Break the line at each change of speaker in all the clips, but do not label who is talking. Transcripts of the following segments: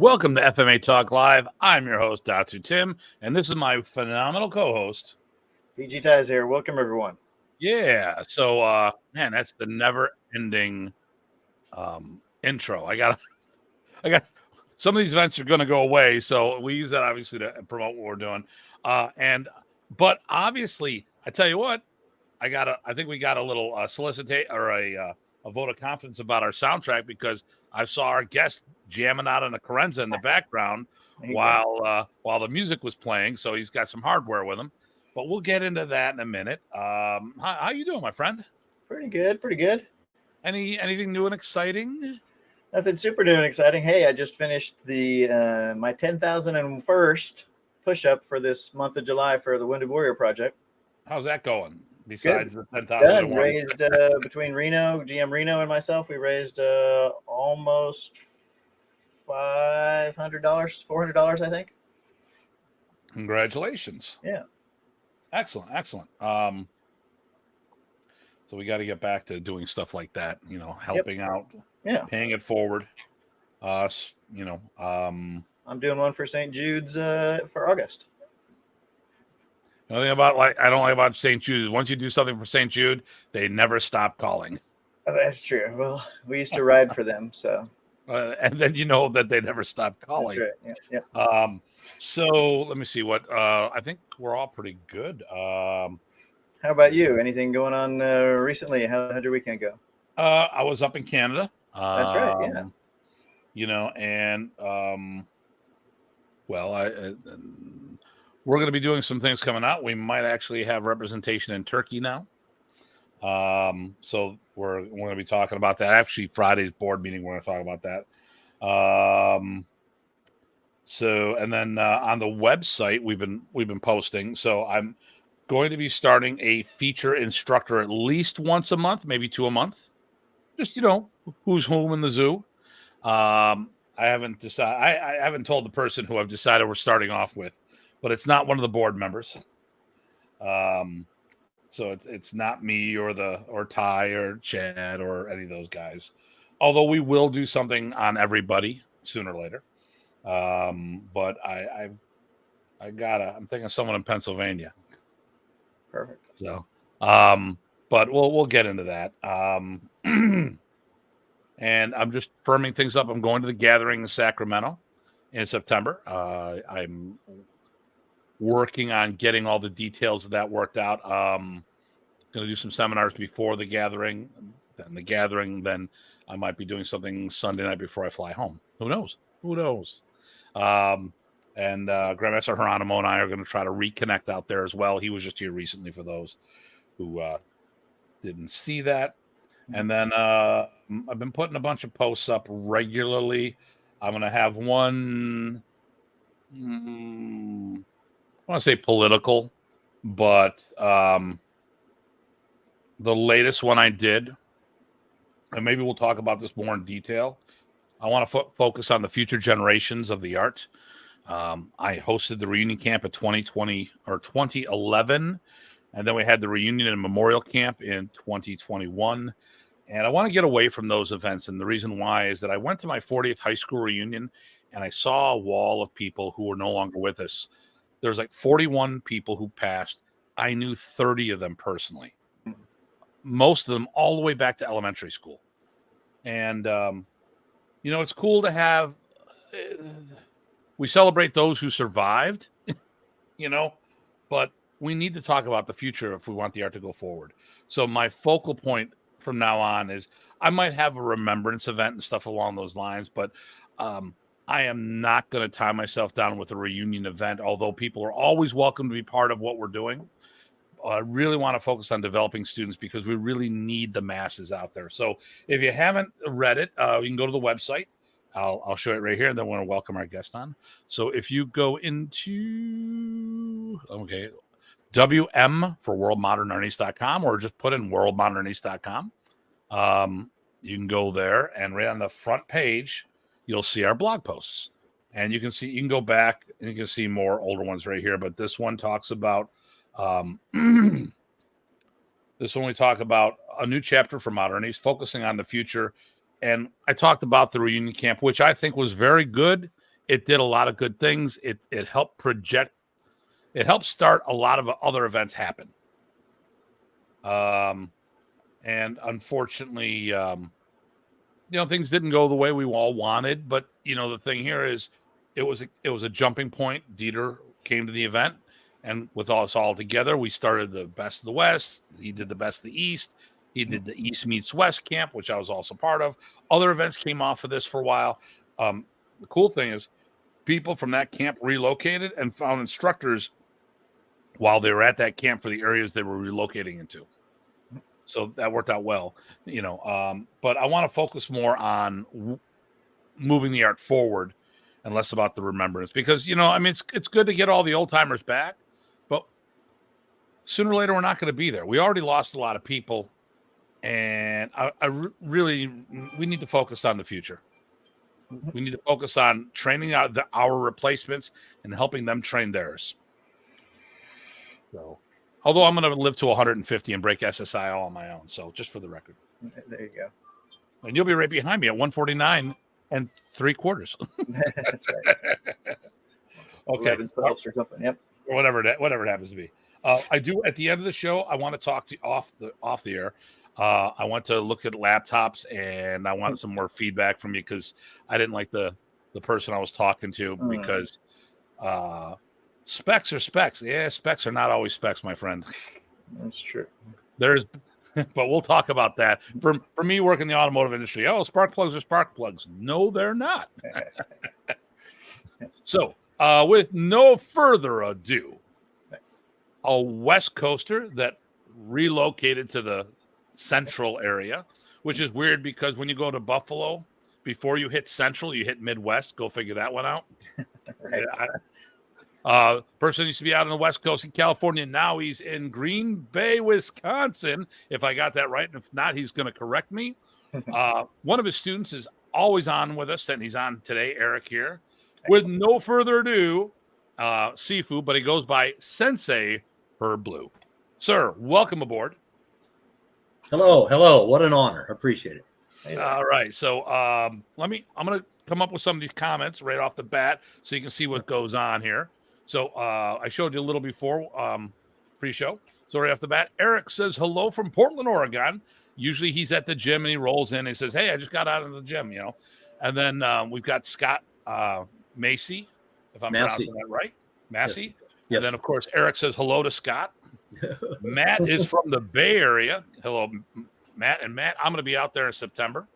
Welcome to FMA Talk Live. I'm your host, Datu Tim, and this is my phenomenal co-host,
PG Ties here. Welcome, everyone.
Yeah. So, man, that's the never-ending intro. I got some of these events are going to go away, so we use that obviously to promote what we're doing. But obviously, I tell you what, I think we got a little solicitate or a vote of confidence about our soundtrack because I saw our guest jamming out on a carenza in the background while the music was playing. So he's got some hardware with him. But we'll get into that in a minute. How you doing, my friend?
Pretty good, pretty good.
Anything new and exciting?
Nothing super new and exciting. Hey, I just finished the my 10,001st push-up for this month of July for the Wounded Warrior Project.
How's that going? Besides the
10,000, raised between GM Reno, and myself, we raised almost $500, $400, I think.
Congratulations!
Yeah,
excellent. So we got to get back to doing stuff like that. Helping out.
Yeah,
paying it forward. I'm
doing one for St. Jude's for August.
The thing I don't like about St. Jude is once you do something for St. Jude, they never stop calling.
Oh, that's true. Well, we used to ride for them, so.
And then you know that they never stop calling.
That's right. Yeah.
So let me see what I think we're all pretty good.
How about you? Anything going on recently? How'd your weekend go?
I was up in Canada.
That's right. Yeah.
And we're going to be doing some things coming out. We might actually have representation in Turkey now. So we're going to be talking about that. Actually, Friday's board meeting, we're going to talk about that. And then on the website, we've been posting. So I'm going to be starting a feature instructor at least once a month, maybe 2 a month. Just who's whom in the zoo. I haven't decided. I haven't told the person who I've decided we're starting off with, but it's not one of the board members. So it's not me or Ty or Chad or any of those guys. Although we will do something on everybody sooner or later. But I'm thinking of someone in Pennsylvania.
Perfect.
So, but we'll get into that. And I'm just firming things up. I'm going to the gathering in Sacramento in September. I'm working on getting all the details of that worked out. Going to do some seminars before the gathering. Then I might be doing something Sunday night before I fly home. Who knows? And Grandmaster Geronimo and I are going to try to reconnect out there as well. He was just here recently for those who didn't see that. And then I've been putting a bunch of posts up regularly. I'm going to have one, I want to say political, but the latest one I did, and maybe we'll talk about this more in detail. I want to focus on the future generations of the art. I hosted the reunion camp at 2020 or 2011. And then we had the reunion and memorial camp in 2021. And I want to get away from those events. And the reason why is that I went to my 40th high school reunion and I saw a wall of people who were no longer with us. There's like 41 people who passed. I knew 30 of them personally. Most of them all the way back to elementary school. And, it's cool to have, we celebrate those who survived, but we need to talk about the future if we want the art to go forward. So my focal point from now on is I might have a remembrance event and stuff along those lines, but I am not going to tie myself down with a reunion event, although people are always welcome to be part of what we're doing. I really want to focus on developing students because we really need the masses out there. So if you haven't read it, you can go to the website. I'll show it right here, and then we're going to welcome our guest on. So if you go into, WM for worldmodernartist.com, or just put in worldmodernartist.com. You can go there, and right on the front page, you'll see our blog posts. And you can go back, and you can see more older ones right here. But this one talks about, we talk about a new chapter for modernities, focusing on the future. And I talked about the reunion camp, which I think was very good it did a lot of good things. It helped project. It helped start a lot of other events happen. And unfortunately, things didn't go the way we all wanted. But the thing here is, it was a jumping point. Dieter came to the event, and with us all together, we started the Best of the West. He did the Best of the East. He did the East meets West camp, which I was also part of. Other events came off of this for a while. The cool thing is, people from that camp relocated and found instructors while they were at that camp for the areas they were relocating into. So that worked out well, but I want to focus more on moving the art forward and less about the remembrance, because, it's good to get all the old timers back, but sooner or later, we're not going to be there. We already lost a lot of people, and we need to focus on the future. We need to focus on training our replacements and helping them train theirs. So, although I'm going to live to 150 and break SSI all on my own. So just for the record.
There you go.
And you'll be right behind me at 149 3/4.
That's right.
Okay.
11, 12 or something. Yep.
Or whatever it happens to be. I do, at the end of the show, I want to talk to you off the air. I want to look at laptops, and I want some more feedback from you, because I didn't like the person I was talking to, because specs are specs. Yeah, specs are not always specs, my friend.
That's true.
But we'll talk about that. For me, working in the automotive industry, spark plugs are spark plugs. No, they're not. So, with no further ado,
nice.
A West Coaster that relocated to the central area, which is weird, because when you go to Buffalo, before you hit central, you hit Midwest. Go figure that one out.
Right.
Person used to be out on the West Coast in California. Now he's in Green Bay, Wisconsin. If I got that right. And if not, he's going to correct me. One of his students is always on with us, and he's on today, Eric here. Excellent. With no further ado, Sifu, but he goes by Sensei Herb Blue. Sir, welcome aboard.
Hello. What an honor. Appreciate it.
All right. So I'm going to come up with some of these comments right off the bat so you can see what goes on here. So I showed you a little before pre-show. So right off the bat, Eric says hello from Portland, Oregon. Usually he's at the gym and he rolls in and he says, hey, I just got out of the gym, And then we've got Scott Macy, if I'm pronouncing that right. Massey. Yes. And then, of course, Eric says hello to Scott. Matt is from the Bay Area. Hello, Matt. And Matt, I'm going to be out there in September.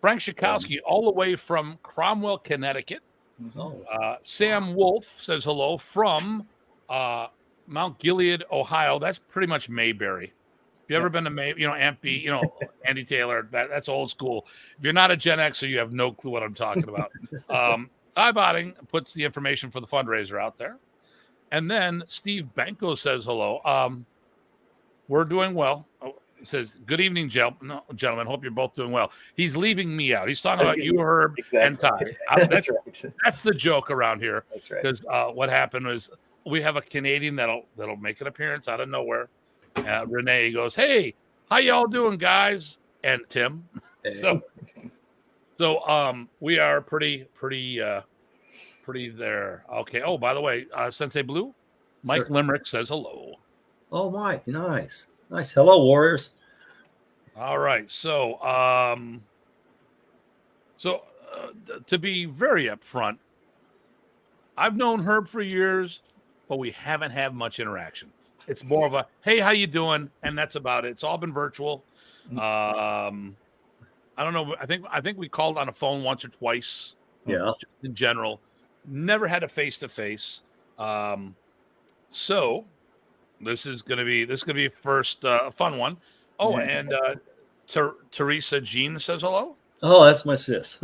Frank Schakowsky, all the way from Cromwell, Connecticut. Sam Wolf says hello from Mount Gilead, Ohio. That's pretty much Mayberry. If you've ever been to Ampy, Andy Taylor, that's old school. If you're not a Gen Xer, you have no clue what I'm talking about. Ty Botting puts the information for the fundraiser out there. And then Steve Banco says hello. We're doing well. He says, good evening, gentlemen. Hope you're both doing well. He's leaving me out. He's talking about you, Herb, and Ty. That's right. That's the joke around here.
That's right.
Because what happened was we have a Canadian that'll make an appearance out of nowhere. Renee goes, hey, how y'all doing, guys? And Tim. Hey. So we are pretty there. Okay. Oh, by the way, Sensei Blue, Mike Limerick says hello.
Oh, Mike, nice. Hello, Warriors.
All right. So, to be very upfront, I've known Herb for years, but we haven't had much interaction. It's more of a, hey, how you doing? And that's about it. It's all been virtual. I don't know. I think we called on a phone once or twice.
Yeah.
In general, never had a face-to-face. So this is gonna be first fun one. Oh, and Teresa Jean says hello.
Oh, that's my sis.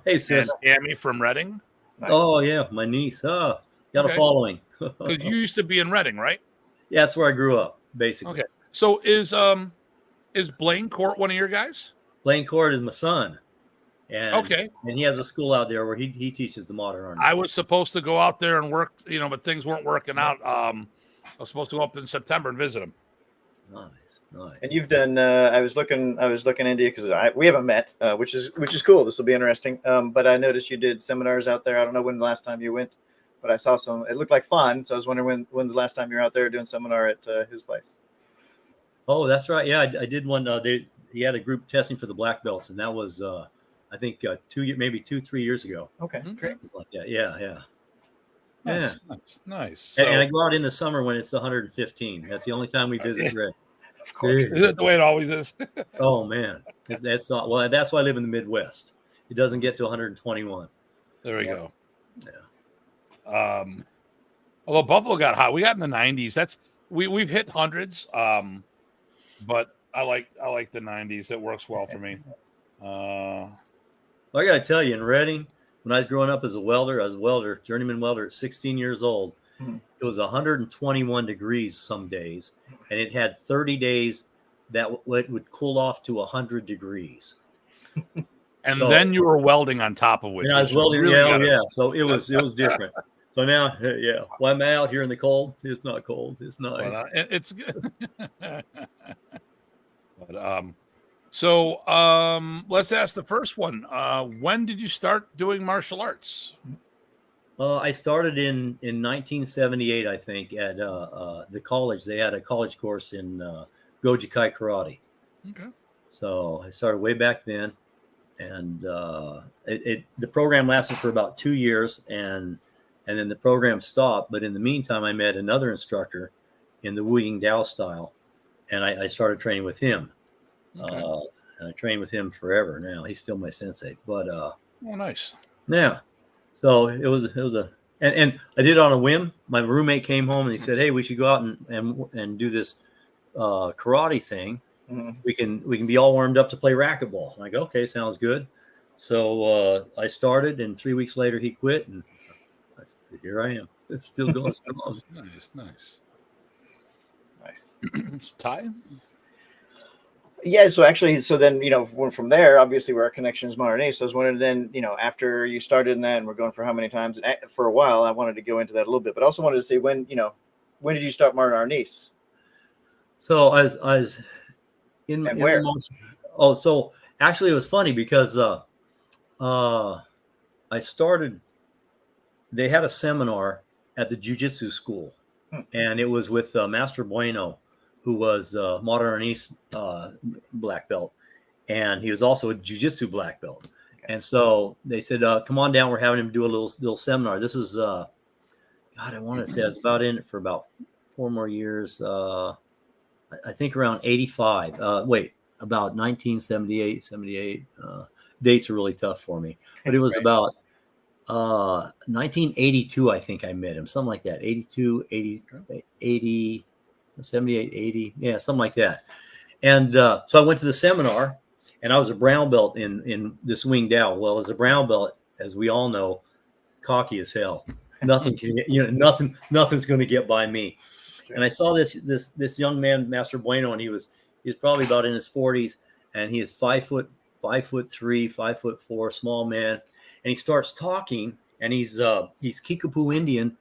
Hey, sis.
And Tammy from Reading.
Nice. Oh yeah, my niece. Oh, got a following.
Because you used to be in Reading, right?
Yeah, that's where I grew up, basically.
Okay. So is Blaine Court one of your guys?
Blaine Court is my son. And,
okay.
And he has a school out there where he teaches the modern art.
I was supposed to go out there and work, but things weren't working out. I was supposed to go up in September and visit him.
Nice.
And you've done. I was looking into you because we haven't met, which is cool. This will be interesting. But I noticed you did seminars out there. I don't know when the last time you went, but I saw some. It looked like fun. So I was wondering when's the last time you were out there doing seminar at his place.
Oh, that's right. Yeah, I did one. He had a group testing for the black belts, and that was I think 2-3 years ago.
Okay, great.
Like that. Yeah.
Nice.
So, and I go out in the summer when it's 115. That's the only time we visit Red.
Of course.
Is that the way it always is?
Oh man, that's not well. That's why I live in the Midwest. It doesn't get to 121.
There we go.
Yeah.
Although Buffalo got hot, we got in the 90s. We've hit hundreds. But I like the 90s. It works well for me.
I got to tell you, in Reading, when I was growing up as a welder, I was a welder, journeyman welder at 16 years old. Mm-hmm. It was 121 degrees some days, and it had 30 days that would cool off to 100 degrees.
And so, then you were welding on top of which.
And I was welding, yeah. So it was different. So now, when I'm out here in the cold, it's not cold. It's nice.
But, it's good. But let's ask the first one. When did you start doing martial arts?
I started in 1978, I think, at the college. They had a college course in Goju-Kai karate.
Okay.
So I started way back then, and the program lasted for about 2 years, and then the program stopped. But in the meantime, I met another instructor in the Wu Ying Dao style, and I started training with him. Okay. And I trained with him forever now. He's still my sensei. But
oh, nice.
Yeah. So it was and I did it on a whim. My roommate came home and he said, "Hey, we should go out and do this karate thing. Mm-hmm. We can be all warmed up to play racquetball." I'm like, okay, sounds good. So I started, and 3 weeks later he quit, and here I am. It's still going strong.
Nice. Ty?
Yeah, so then, from there, obviously where our connection is modern East. So I was wondering then, after you started in that, and we're going for how many times, and for a while, I wanted to go into that a little bit, but I also wanted to say when did you start modern East?
So I was in
where?
So actually it was funny because I started, they had a seminar at the jiu-jitsu school, and it was with Master Bueno, who was modern East black belt, and he was also a jiu-jitsu black belt. Okay. And so they said, come on down, we're having him do a little seminar. This is I want to say I was about in it for about 4 more years. I think around 85. About 1978, 78. Dates are really tough for me, but it was about 1982. I think I met him, something like that. 82, 80, 78, 80. Yeah, something like that. And so I went to the seminar, and I was a brown belt in this Wing Dao. Well, as a brown belt, as we all know, cocky as hell. Nothing can, nothing's going to get by me. And I saw this young man, Master Bueno, and he was probably about in his 40s, and he is 5'3", 5'4", small man, and he starts talking, and he's Kickapoo Indian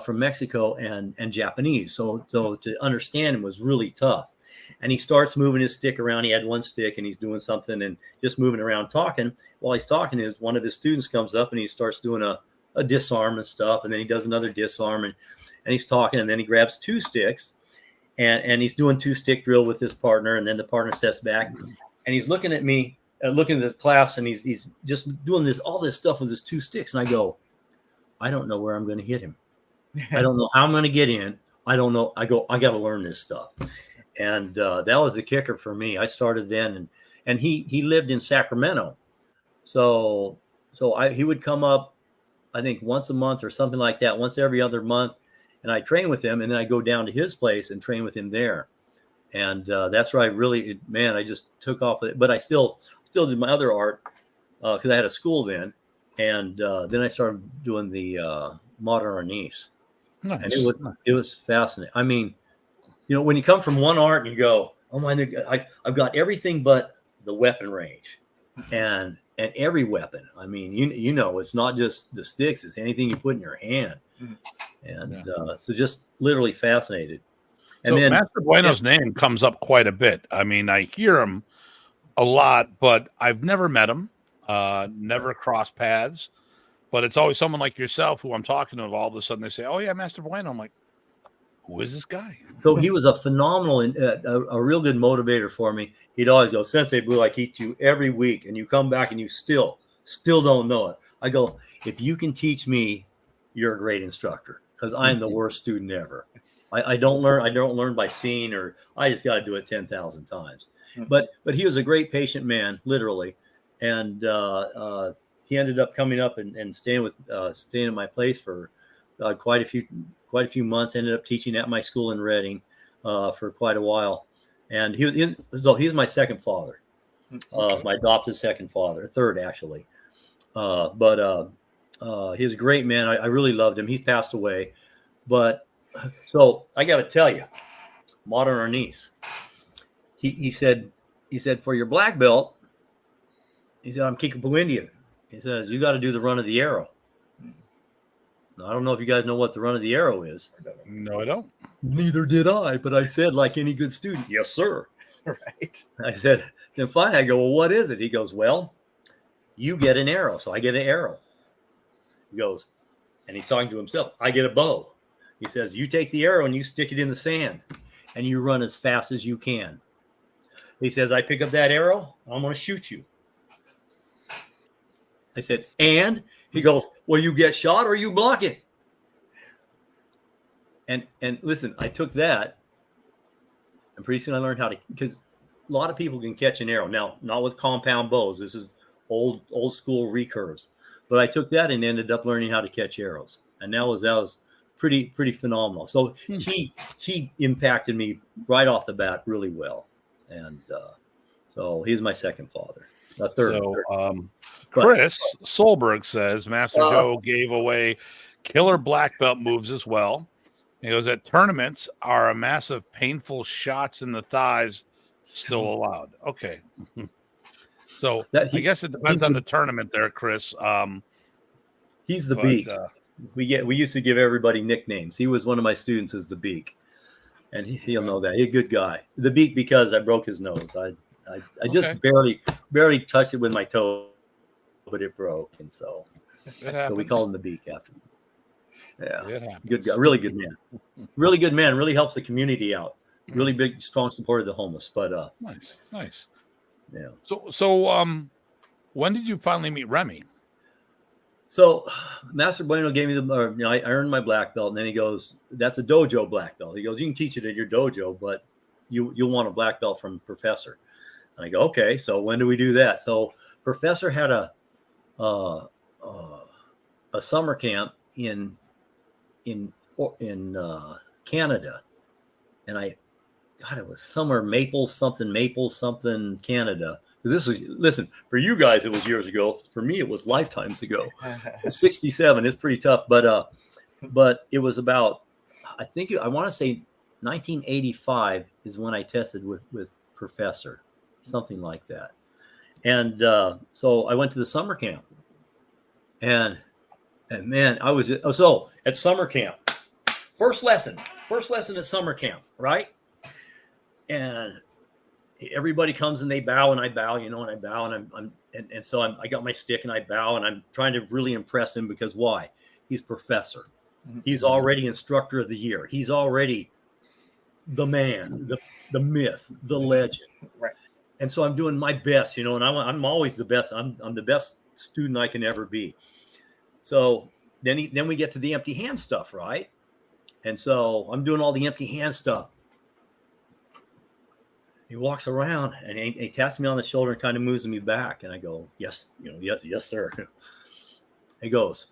from Mexico and Japanese, so to understand him was really tough. And he starts moving his stick around. He had one stick, and he's doing something and just moving around talking. While he's talking, one of his students comes up and he starts doing a disarm and stuff, and then he does another disarm, and he's talking, and then he grabs 2 sticks, and he's doing 2-stick drill with his partner, and then the partner steps back, and he's looking at me, looking at the class, and he's just doing all this stuff with his 2 sticks, and I go, I don't know where I'm going to hit him. I don't know how I'm going to get in. I don't know. I go, I got to learn this stuff, and that was the kicker for me. I started then, and he lived in Sacramento, so he would come up, I think once a month or something like that, once every other month. And I train with him, and then I go down to his place and train with him there. And that's where I just took off with it. But I still did my other art because I had a school then. And then I started doing the modern arnis. Nice. And it was fascinating. I mean, when you come from one art and you go, oh my, I've got everything but the weapon range. And every weapon. I mean, it's not just the sticks, it's anything you put in your hand. And so just literally fascinated. And
so
then
Master Bueno's name comes up quite a bit. I mean, I hear him a lot, but I've never met him, never crossed paths. But it's always someone like yourself who I'm talking to. All of a sudden, they say, "Oh yeah, Master Bueno." I'm like, "Who is this guy?"
so he was a phenomenal, a real good motivator for me. He'd always go, "Sensei Blue, I teach you every week, and you come back and you still don't know it." I go, "If you can teach me, you're a great instructor, because I'm the worst student ever. I don't learn by seeing, or I just got to do it 10,000 times." But he was a great patient man, literally, and he ended up coming up and staying at my place for quite a few months. Ended up teaching at my school in Reading for quite a while, and he's my second father, my adopted second father, third actually. But he's a great man. I really loved him. He's passed away, but so I got to tell you, modern arnis. He said for your black belt, he said, I'm Kickapoo Indian. He says, you got to do the run of the arrow. Now, I don't know if you guys know what the run of the arrow is.
No, I don't.
Neither did I, but I said, like any good student, yes, sir.
Right.
I said, then fine. I go, well, what is it? He goes, well, you get an arrow. So I get an arrow. He goes, and he's talking to himself, I get a bow. He says, you take the arrow and you stick it in the sand and you run as fast as you can. He says, I pick up that arrow, I'm going to shoot you. I said, and? He goes, well, you get shot or you block it. And listen, I took that, and pretty soon I learned how to, because a lot of people can catch an arrow. Now, not with compound bows. This is old school recurves. But I took that and ended up learning how to catch arrows. And that was pretty phenomenal. So he impacted me right off the bat really well. And so he's my second father. Third.
Chris Solberg says Master Joe gave away killer black belt moves as well. He goes, at tournaments, are a massive painful shots in the thighs still allowed? Okay. So I guess it depends on the tournament there, Chris.
He's the beak. We used to give everybody nicknames. He was one of my students as the beak. And he'll know that. He's a good guy. The beak because I broke his nose. I just barely touched it with my toe, but it broke, and so we called him the beak after. Yeah, good guy, really good man, really helps the community out. Really big, strong supporter of the homeless. But
nice.
Yeah.
So when did you finally meet Remy?
So Master Bueno gave me I earned my black belt, and then he goes, "That's a dojo black belt." He goes, "You can teach it at your dojo, but you'll want a black belt from Professor." And I go, "Okay, so when do we do that?" So Professor had a summer camp in Canada, and it was somewhere Maple something Canada. This was, listen, for you guys it was years ago. For me it was lifetimes ago. 67 is pretty tough, but it was about, I want to say 1985 is when I tested with Professor, something like that. And so I went to the summer camp, and man, I was so at summer camp, first lesson at summer camp, right? And everybody comes and they bow, and I bow, and I bow, and I got my stick and I bow, and I'm trying to really impress him, because why? He's Professor. He's already instructor of the year. He's already the man, the myth, the legend.
Right.
And so I'm doing my best, and I'm always the best. I'm the best student I can ever be. So then we get to the empty hand stuff, right? And so I'm doing all the empty hand stuff. He walks around and he taps me on the shoulder and kind of moves me back. And I go, yes, yes, sir. He goes,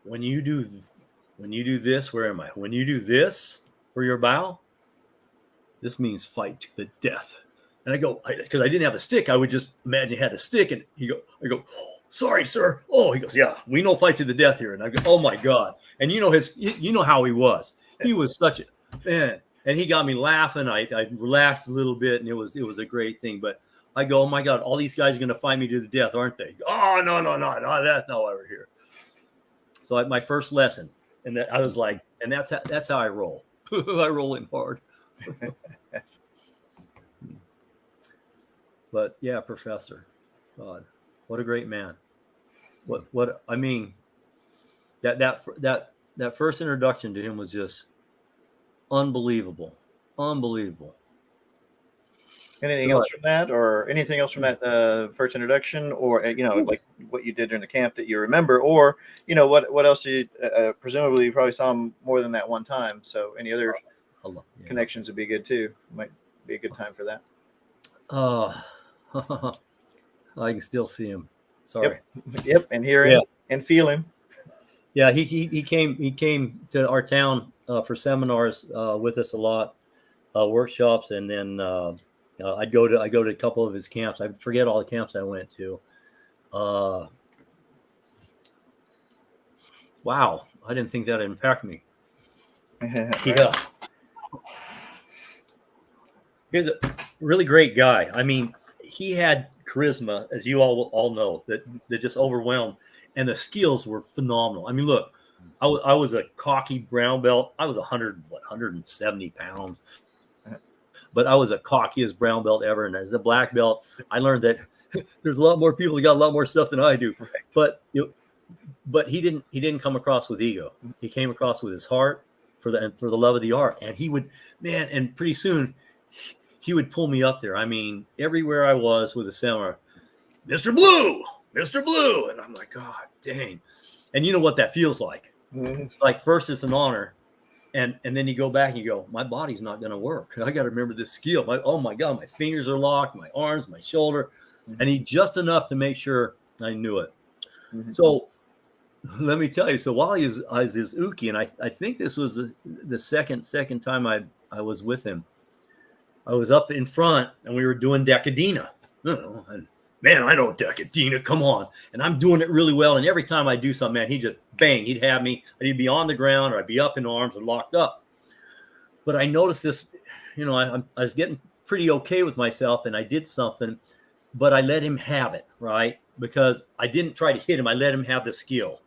when you do this, where am I? When you do this for your bow, this means fight to the death. And I go, because I didn't have a stick, I would just imagine he had a stick. And I go, oh, sorry, sir. Oh, he goes, yeah, we know fight to the death here. And I go, oh my God. And you know how he was. He was such a man. And he got me laughing. I relaxed a little bit, and it was a great thing. But I go, oh my God, all these guys are going to fight me to the death, aren't they? Oh, no, that's not why we're here. So my first lesson, and I was like, and that's how I roll. I roll in hard. But yeah, Professor, God, what a great man. What I mean, that first introduction to him was just unbelievable.
Anything
So,
else from that, or anything else from that first introduction, or like what you did during the camp that you remember, or what else you presumably you probably saw him more than that one time. So any other connections would be good too. Might be a good time for that.
I can still see him. Sorry.
Yep, and hear him and feel him.
Yeah, he came to our town for seminars with us a lot, workshops, and then I go to a couple of his camps. I forget all the camps I went to. Wow, I didn't think that'd impact me. Yeah, he's a really great guy. I mean, he had charisma, as you all know, that just overwhelmed, and the skills were phenomenal. I mean, look, I was a cocky brown belt. I was 170 pounds. But I was the cockiest brown belt ever. And as a black belt, I learned that there's a lot more people that got a lot more stuff than I do. But he didn't come across with ego. He came across with his heart for the love of the art. And he would, man, and pretty soon he would pull me up there. I mean, everywhere I was with a seminar, Mr. Blue. And I'm like, God dang. And you know what that feels like. It's like, first it's an honor. And then you go back and you go, my body's not going to work. I got to remember this skill. Oh my God, my fingers are locked, my arms, my shoulder. And he just enough to make sure I knew it. So let me tell you, so while I was his uke, and I think this was the second time I was with him, I was up in front and we were doing Decadina. And man, I know Decadina, come on. And I'm doing it really well. And every time I do something, man, he just bang, he'd have me. I'd be on the ground or I'd be up in arms or locked up. But I noticed this, I was getting pretty okay with myself and I did something, but I let him have it, right? Because I didn't try to hit him. I let him have the skill.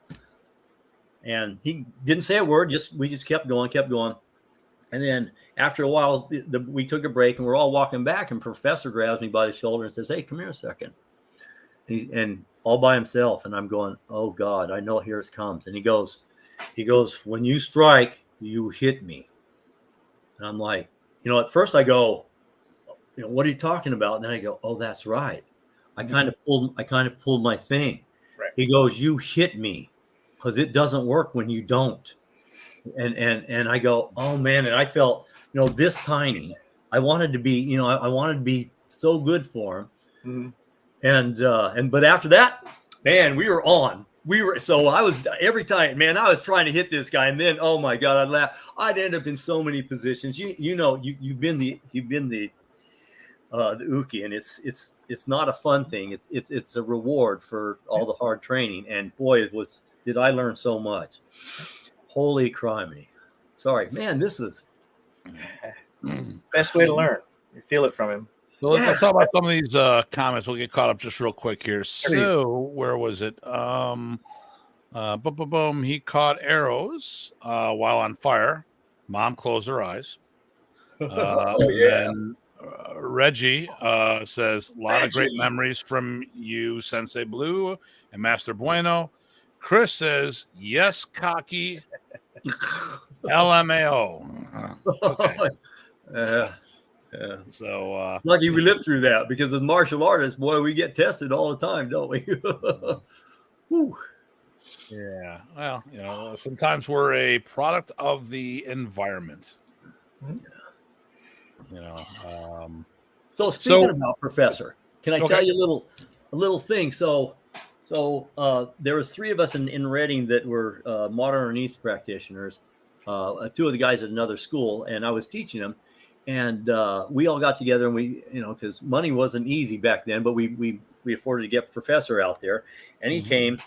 And he didn't say a word. We just kept going. And then after a while, we took a break and we're all walking back and Professor grabs me by the shoulder and says, hey, come here a second. And all by himself. And I'm going, oh God, I know here it comes. And he goes, when you strike, you hit me. And I'm like, at first I go, what are you talking about? And then I go, oh, that's right. I kind of pulled my thing.
Right.
He goes, you hit me because it doesn't work when you don't. And I go, oh man. And I felt, this tiny, I wanted to be, I wanted to be so good for him. But after that, man, we were on. So I was every time, man, I was trying to hit this guy, and then oh my God, I'd laugh. I'd end up in so many positions. You've been the uke, and it's not a fun thing. It's a reward for all the hard training. And boy, did I learn so much. Holy criminy. Sorry, man, this is
best way to learn. You feel it from him.
So let's talk about some of these comments. We'll get caught up just real quick here. So where was it? Boom. He caught arrows while on fire. Mom closed her eyes. And Reggie says, a lot of great memories from you, Sensei Blue and Master Bueno. Chris says, yes, cocky. LMAO. Okay. Yeah. So
lucky we lived through that, because as martial artists, boy, we get tested all the time, don't we?
Yeah. Well, sometimes we're a product of the environment.
So speaking about Professor, can I tell you a little thing? So there was 3 of us in Reading that were modern Arnis practitioners. 2 of the guys at another school, and I was teaching them. And we all got together, and we, because money wasn't easy back then, but we afforded to get Professor out there, and he came,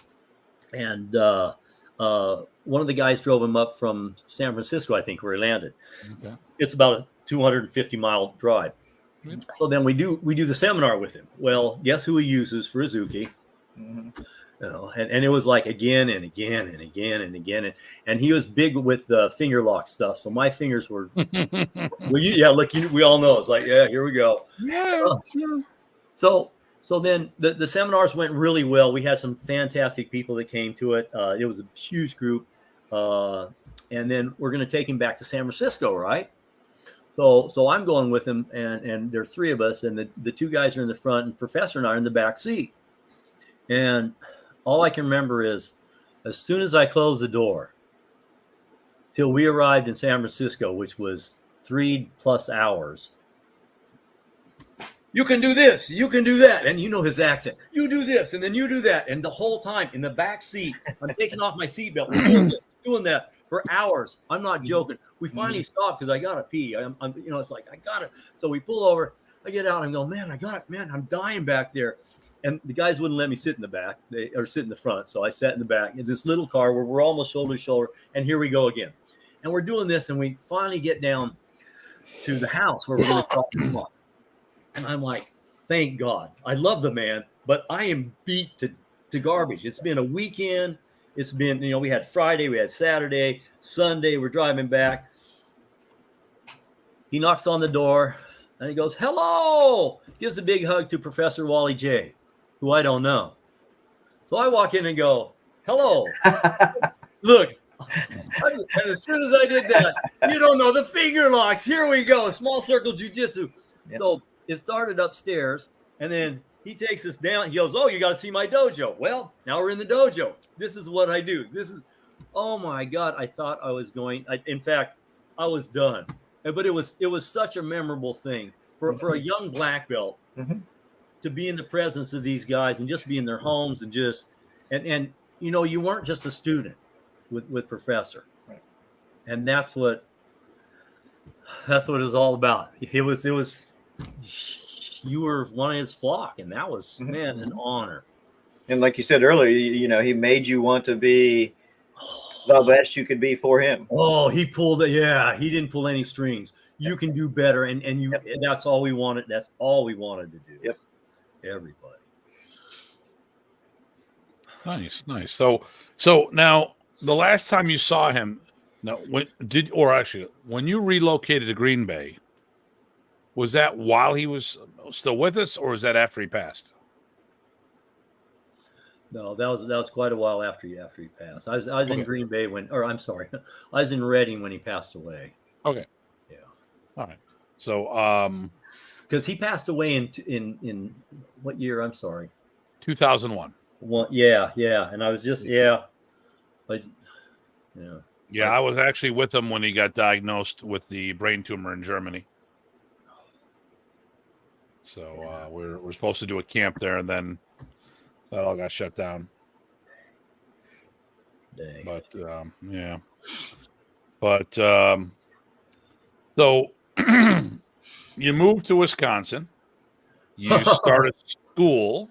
and one of the guys drove him up from San Francisco, I think, where he landed. Okay. It's about a 250-mile drive. So then we do the seminar with him. Well, guess who he uses for his uke? And it was like again and again and again and again. And he was big with the finger lock stuff. So my fingers were, look, we all know. It's like, yeah, here we go.
Yes.
So then the seminars went really well. We had some fantastic people that came to it. It was a huge group. And then we're going to take him back to San Francisco, right? So I'm going with him, and there's three of us, and the two guys are in the front, and Professor and I are in the back seat. And all I can remember is, as soon as I closed the door, till we arrived in San Francisco, which was 3+ hours. You can do this, you can do that, and you know his accent. You do this, and then you do that, and the whole time in the back seat, I'm taking off my seatbelt. We're doing that for hours. I'm not joking. We finally stopped because I gotta pee. I'm it's like I gotta. So we pull over. I get out. I'm going, man, I got it, man. I'm dying back there. And the guys wouldn't let me sit in the back or sit in the front. So I sat in the back in this little car where we're almost shoulder to shoulder. And here we go again. And we're doing this, and we finally get down to the house where we're going to talk to him up. And I'm like, thank God. I love the man, but I am beat to garbage. It's been a weekend. It's been, we had Friday, we had Saturday, Sunday, we're driving back. He knocks on the door, and he goes, hello. Gives a big hug to Professor Wally J., who I don't know. So I walk in and go, hello. Look, and as soon as I did that, you don't know the finger locks. Here we go, small circle jujitsu. Yep. So it started upstairs, and then he takes us down. He goes, oh, you got to see my dojo. Well, now we're in the dojo. This is what I do. Oh my God. I thought I was in fact, I was done. But it was such a memorable thing for a young black belt to be in the presence of these guys and just be in their homes and just, and you weren't just a student with Professor. Right. And that's what it was all about. It was, you were one of his flock, and that was, man, an honor.
And like you said earlier, he made you want to be the best you could be for him.
Oh, he pulled it. Yeah, he didn't pull any strings. You can do better, and you. Yep. That's all we wanted. That's all we wanted to do.
Yep.
Everybody.
Nice. So now the last time you saw him, when you relocated to Green Bay, was that while he was still with us, or was that after he passed?
No, that was quite a while after he passed. I was in Green Bay I was in Reading when he passed away.
Okay.
Yeah.
All right. So
because he passed away in what year? I'm sorry.
2001.
Yeah, and I was just but
yeah, I was actually with him when he got diagnosed with the brain tumor in Germany. So we're supposed to do a camp there, and then that all got shut down.
Dang.
But yeah. But so you moved to Wisconsin. You started school.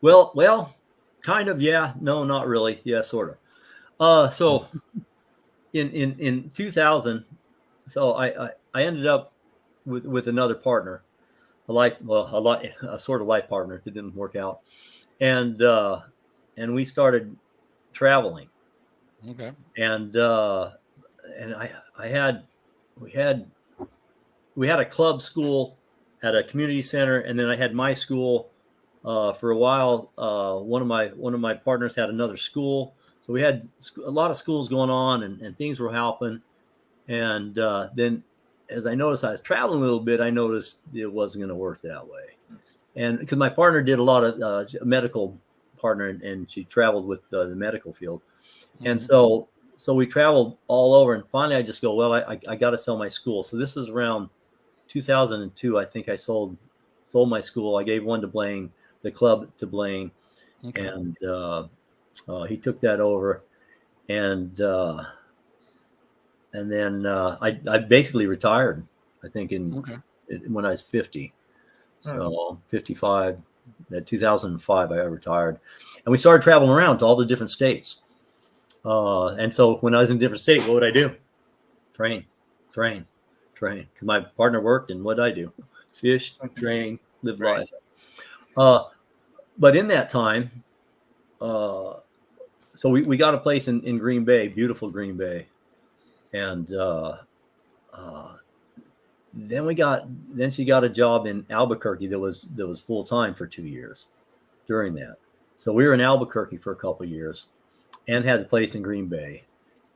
Well, kind of, yeah. No, not really. Yeah, sort of. So in 2000, so I ended up with another partner, a sort of life partner that didn't work out, and we started traveling.
Okay.
And we had a club school at a community center, and then I had my school. For a while, one of my partners had another school, so we had a lot of schools going on, and things were happening. And then, as I noticed, I was traveling a little bit. I noticed it wasn't going to work that way, and because my partner did a lot of medical partner, and she traveled with the medical field, and so we traveled all over. And finally, I just go, well, I got to sell my school. So this is around 2002. I think I sold my school. I gave one to Blaine. The club to Blaine, okay. And he took that over, and then I basically retired. I think when I was 50, so 55. At 2005, I retired, and we started traveling around to all the different states. And so when I was in different states, what would I do? Train. Because my partner worked, and what did I do? Fish, train, live life. But in that time, so we got a place in Green Bay, beautiful Green Bay, and then she got a job in Albuquerque that was full time for 2 years during that. So we were in Albuquerque for a couple of years, and had a place in Green Bay.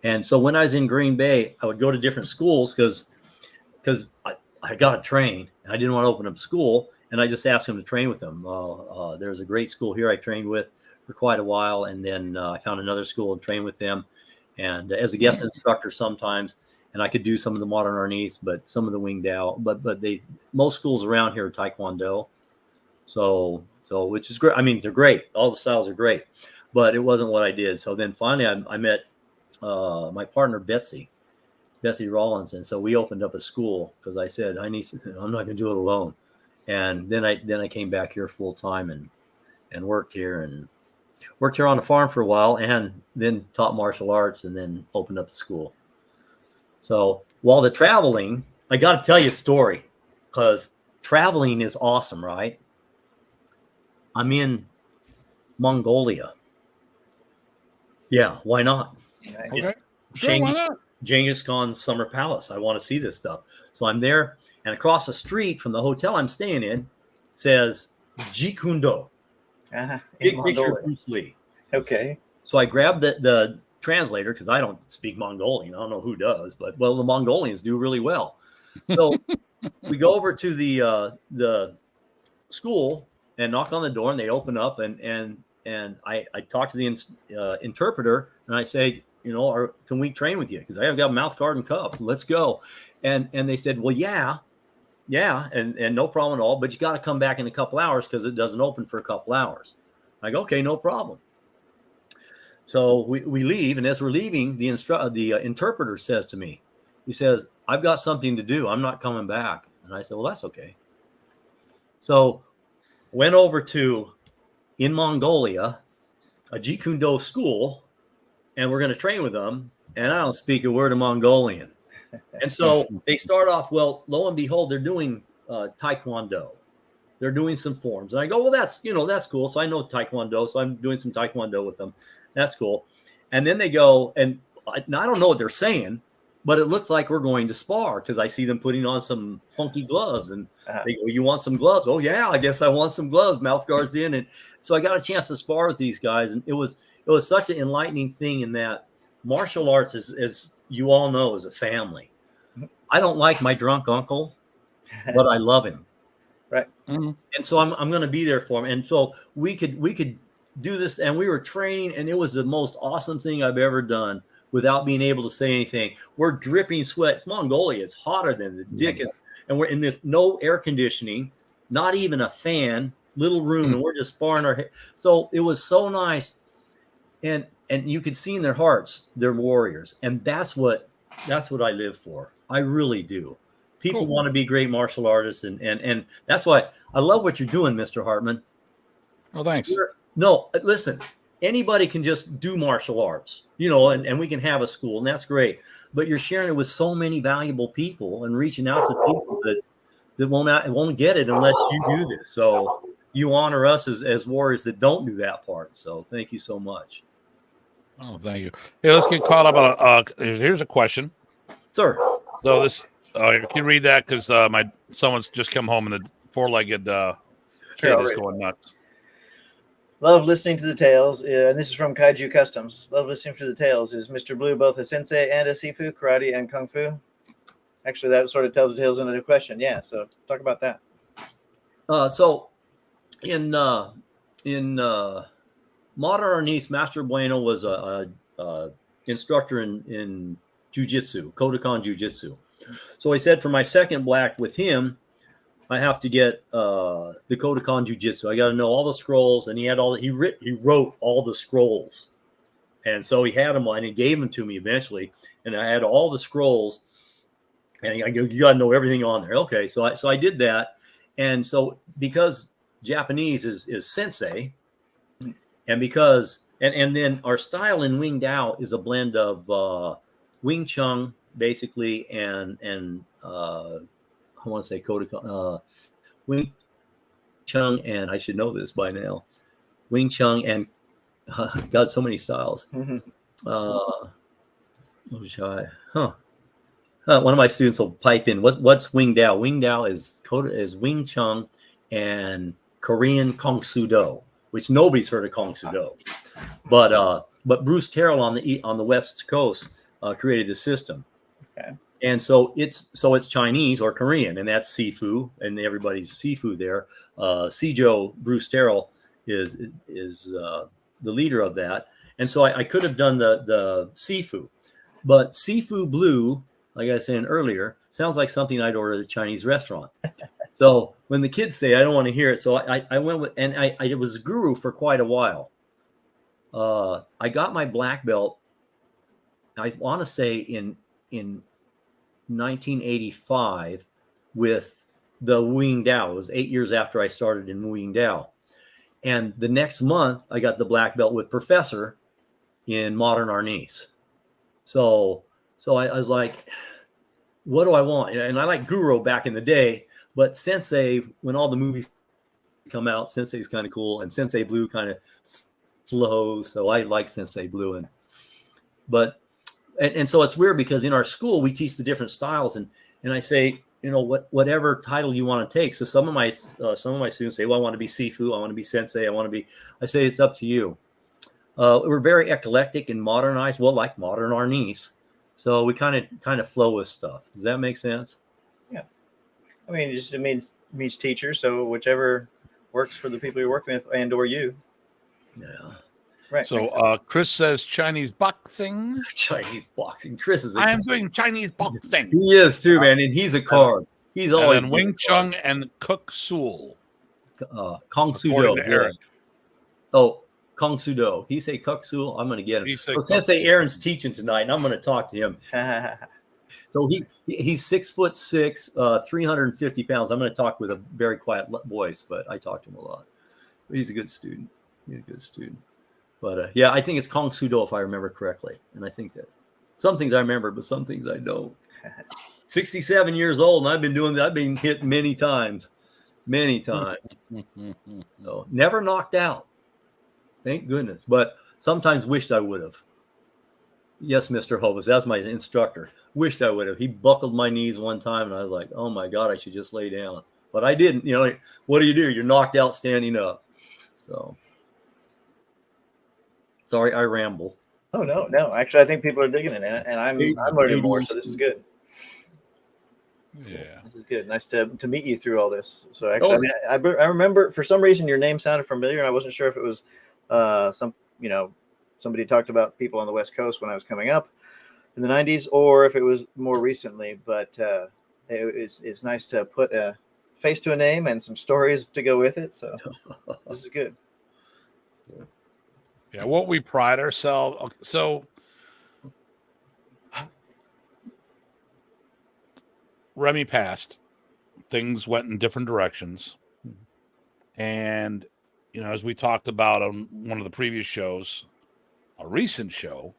And so when I was in Green Bay, I would go to different schools because I got to train. I didn't want to open up school, and I just asked them to train with them. There's a great school here I trained with for quite a while, and then I found another school and trained with them, and as a guest instructor sometimes. And I could do some of the modern arnis, but some of the Wing Dao. But most schools around here are Taekwondo, so which is great. I mean, they're great. All the styles are great, but it wasn't what I did. So then finally, I met my partner Betsy Rollins, and so we opened up a school because I said I'm not going to do it alone. And then I came back here full time and worked here on the farm for a while, and then taught martial arts, and then opened up the school. So while the traveling, I got to tell you a story, because traveling is awesome, right? I'm in Mongolia. Yeah, why not?
Nice.
Okay. Sure, why not?
Genghis Khan's summer palace. I want to see this stuff. So I'm there, and across the street from the hotel I'm staying in says Jeet Kune Do.
In
Big picture
Mongolia.
of Bruce Lee.
Okay.
So I grabbed the translator, because I don't speak Mongolian. I don't know who does, but the Mongolians do really well. So we go over to the school and knock on the door, and they open up, and I talk to the interpreter, and I say, can we train with you? Because I have got a mouth guard and cup. Let's go. And they said, well, yeah, and no problem at all, but you got to come back in a couple hours because it doesn't open for a couple hours. I go, okay, no problem. So we leave, and as we're leaving, the interpreter says to me, he says, I've got something to do. I'm not coming back. And I said, well, that's okay. So went over to, in Mongolia, a Jeet Kune Do school, and we're going to train with them, and I don't speak a word of Mongolian. And so they start off, well, lo and behold, they're doing Taekwondo. They're doing some forms. And I go, well, that's cool. So I know Taekwondo, so I'm doing some Taekwondo with them. That's cool. And then they go, and I don't know what they're saying, but it looks like we're going to spar, because I see them putting on some funky gloves. And they go, you want some gloves? Oh, yeah, I guess I want some gloves, mouth guards in. And so I got a chance to spar with these guys. And it was such an enlightening thing, in that martial arts, as you all know, is a family. I don't like my drunk uncle, but I love him.
Right.
Mm-hmm.
And so I'm going to be there for him. And so we could do this, and we were training, and it was the most awesome thing I've ever done without being able to say anything. We're dripping sweat. It's Mongolia. It's hotter than the dickens. And we're in this no air conditioning, not even a fan, little room, and we're just sparring our head. So it was so nice. And you could see in their hearts, they're warriors. And that's what I live for. I really do. People want to be great martial artists, and that's why I love what you're doing, Mr. Hartman.
Oh, thanks.
No, listen, anybody can just do martial arts, and we can have a school, and that's great. But you're sharing it with so many valuable people and reaching out to people that won't get it unless you do this. So you honor us as warriors that don't do that part. So thank you so much.
Oh, thank you. Hey, let's get caught up on here's a question.
Sir.
So this, can you read that? Because someone's just come home, and the four-legged kid is going nuts.
Love listening to the tales, and this is from Kaiju Customs. Love listening to the tales. Is Mr. Blue both a sensei and a Sifu, karate and kung fu? Actually, that sort of tells the tales into the question. Yeah, so talk about that.
So in Modern Arnis, Master Bueno was a instructor in jiu-jitsu, Kodokan jiu-jitsu. So he said, for my second black with him, I have to get the Kodokan jiu-jitsu. I got to know all the scrolls, and he wrote all the scrolls. And so he had them, and he gave them to me eventually, and I had all the scrolls, and I go, you got to know everything on there. Okay, so I did that. And so because Japanese is sensei, and because and then our style in Wing Dao is a blend of Wing Chun basically, and I want to say Kodokan, Wing Chun, and I should know this by now, Wing Chun and got so many styles.
Mm-hmm.
What shall I? One of my students will pipe in. What's Wing Dao? Wing Dao is Wing Chun and Korean Kung Soo Do, which nobody's heard of Kung Soo Do, but Bruce Terrell on the West Coast created the system.
Okay.
And so it's Chinese or Korean, and that's Sifu, and everybody's Sifu there. Sijo Bruce Terrell is the leader of that, and so I could have done the Sifu, but Sifu Blue, like I was saying earlier, sounds like something I'd order at a Chinese restaurant. So when the kids say I don't want to hear it, so I went with, and I was guru for quite a while. I got my black belt, I want to say in 1985 with the Wing Dao. It was 8 years after I started in Wing Dao. And the next month, I got the black belt with Professor in modern Arnis. So I was like, what do I want? And I like Guru back in the day, but Sensei, when all the movies come out, Sensei's kind of cool, and Sensei Blue kind of flows. So I like Sensei Blue. And so it's weird because in our school we teach the different styles, and I say, whatever title you want to take. So some of my students say, well, I want to be Sifu, I want to be Sensei, I say it's up to you. We're very eclectic and modernized, like modern Arnis. So we kind of flow with stuff. Does that make sense?
Yeah. I mean, it means teacher. So whichever works for the people you're working with and or you.
Yeah.
Right.
So Chris says Chinese boxing.
Chinese boxing. Chris is.
I am doing Chinese boxing.
He is too, man, and he's a card. He's always.
And then Wing Chun and Kuk Sool.
Kung Soo Do. Oh, Kung Soo Do. He say Kuk Sool. I'm going to get him. So Sensei Aaron's teaching tonight, and I'm going to talk to him. So he's 6'6", 350 pounds. I'm going to talk with a very quiet voice, but I talk to him a lot. But he's a good student. But yeah, I think it's Kung Soo Do if I remember correctly. And I think that some things I remember, but some things I don't. 67 years old, and I've been hit many times. So never knocked out. Thank goodness. But sometimes wished I would have. Yes, Mr. Hovis, that's my instructor. Wished I would have. He buckled my knees one time, and I was like, oh my God, I should just lay down. But I didn't. What do? You're knocked out standing up. So. Sorry, I ramble.
Oh no! Actually, I think people are digging it, and I'm learning more. So this is good.
Yeah,
this is good. Nice to meet you through all this. So actually, I remember for some reason your name sounded familiar, and I wasn't sure if it was somebody talked about people on the West Coast when I was coming up in the '90s, or if it was more recently. But it's nice to put a face to a name and some stories to go with it. So this is good.
Yeah, what we pride ourselves. So Remy passed. Things went in different directions. And, as we talked about on one of the previous shows, a recent show,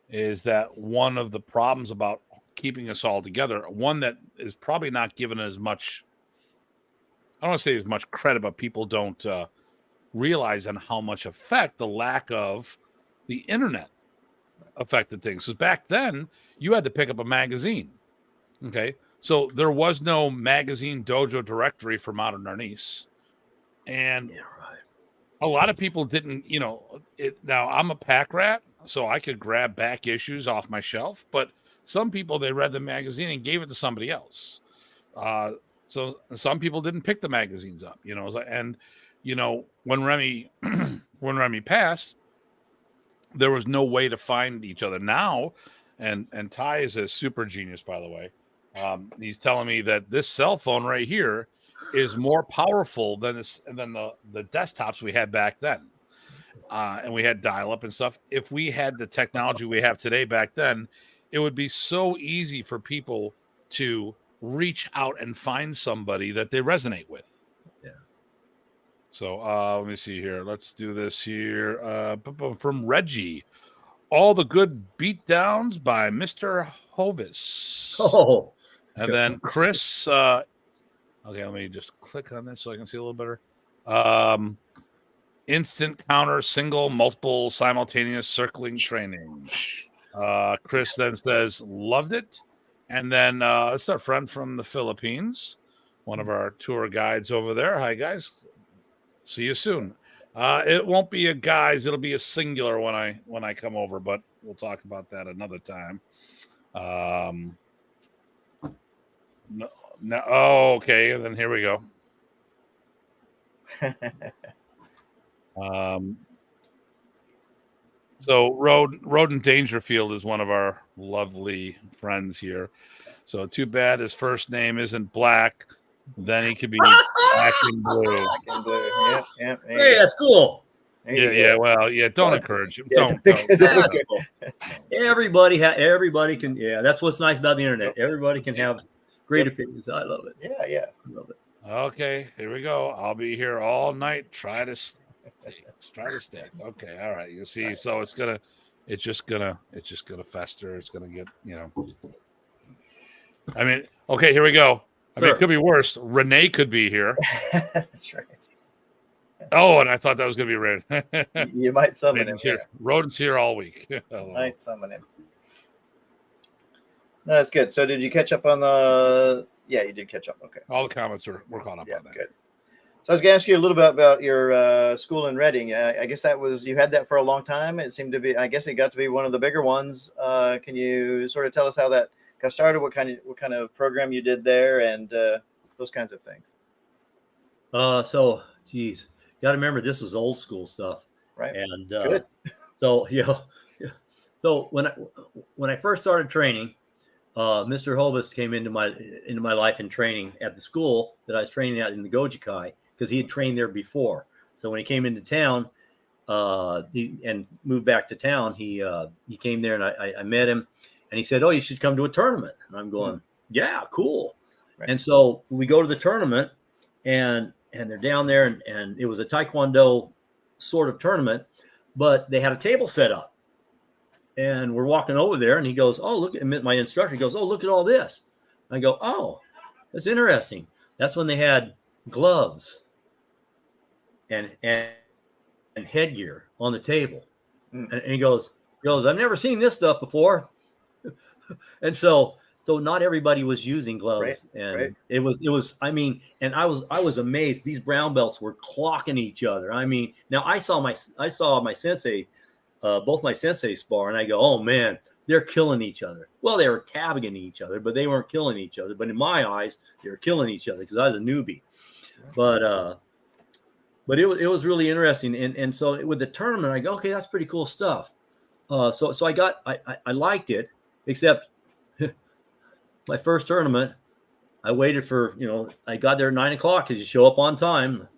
is that one of the problems about keeping us all together, one that is probably not given as much, I don't want to say as much credit, but people don't realize on how much effect the lack of the internet affected things. Because back then you had to pick up a magazine. Okay. So there was no magazine dojo directory for modern Arnis. And a lot of people didn't, now I'm a pack rat, so I could grab back issues off my shelf, but some people, they read the magazine and gave it to somebody else. So some people didn't pick the magazines up, and when Remy passed, there was no way to find each other. Now, and Ty is a super genius, by the way. He's telling me that this cell phone right here is more powerful than the desktops we had back then. And we had dial-up and stuff. If we had the technology we have today back then, it would be so easy for people to reach out and find somebody that they resonate with. So let me see here. Let's do this here. From Reggie. All the good beatdowns by Mr. Hovis.
Oh.
And then Chris. Okay, let me just click on this so I can see a little better. instant counter, single, multiple, simultaneous circling training. Chris then says, loved it. And then it's our friend from the Philippines, one of our tour guides over there. Hi, guys. See you soon. It won't be a guys, it'll be a singular when I come over, but we'll talk about that another time. No, oh, okay. And then here we go. So Roden Dangerfield is one of our lovely friends here. So too bad his first name isn't Black. Then he could be Black and Blue.
Black and Blue. Yep, yep.
Hey, that's cool.
Yeah. Well, yeah. Don't encourage him.
Yeah,
Don't.
Everybody can. Yeah, that's what's nice about the internet. Everybody can have great opinions. I love it.
Yeah.
I love it.
Okay, here we go. I'll be here all night. Try to stay. Okay, all right. You see, so it's just gonna fester. It's gonna get, I mean, okay, here we go. I mean, it could be worse. Renee could be here.
That's right.
Oh, and I thought that was gonna be Red.
You might summon him.
Here. Rodent's here all week.
Might summon him. No, that's good. So did you catch up on the? Yeah, you did catch up. Okay.
All the comments we're caught up on that.
Good. So I was going to ask you a little bit about your school in Reading. I guess you had that for a long time. It seemed to be, I guess it got to be one of the bigger ones. Can you sort of tell us how that got started? What kind of program you did there, and those kinds of things?
So, geez, got to remember this is old school stuff,
right?
And
good.
So so when I first started training, Mr. Hobus came into my life in training at the school that I was training at in the Gojikai, because he had trained there before. So when he came into town, and moved back to town, he came there, and I met him, and he said, "Oh, you should come to a tournament." And I'm going, "Yeah, cool." Right. And so we go to the tournament, and they're down there, and it was a Taekwondo sort of tournament, but they had a table set up. And we're walking over there, and he goes, "Oh, look!" My instructor goes, "Oh, look at all this." I go, "Oh, that's interesting." That's when they had gloves and headgear on the table, and he goes, "I've never seen this stuff before." And so not everybody was using gloves, and it was. I mean, and I was amazed. These brown belts were clocking each other. I mean, now I saw my sensei. Both my sensei spar, and I go, "Oh man, they're killing each other." Well, they were tabbing each other, but they weren't killing each other. But in my eyes, they were killing each other because I was a newbie. But it was really interesting, and so with the tournament, I go, "Okay, that's pretty cool stuff." So I liked it, except my first tournament, I waited for I got there at 9 o'clock because you show up on time.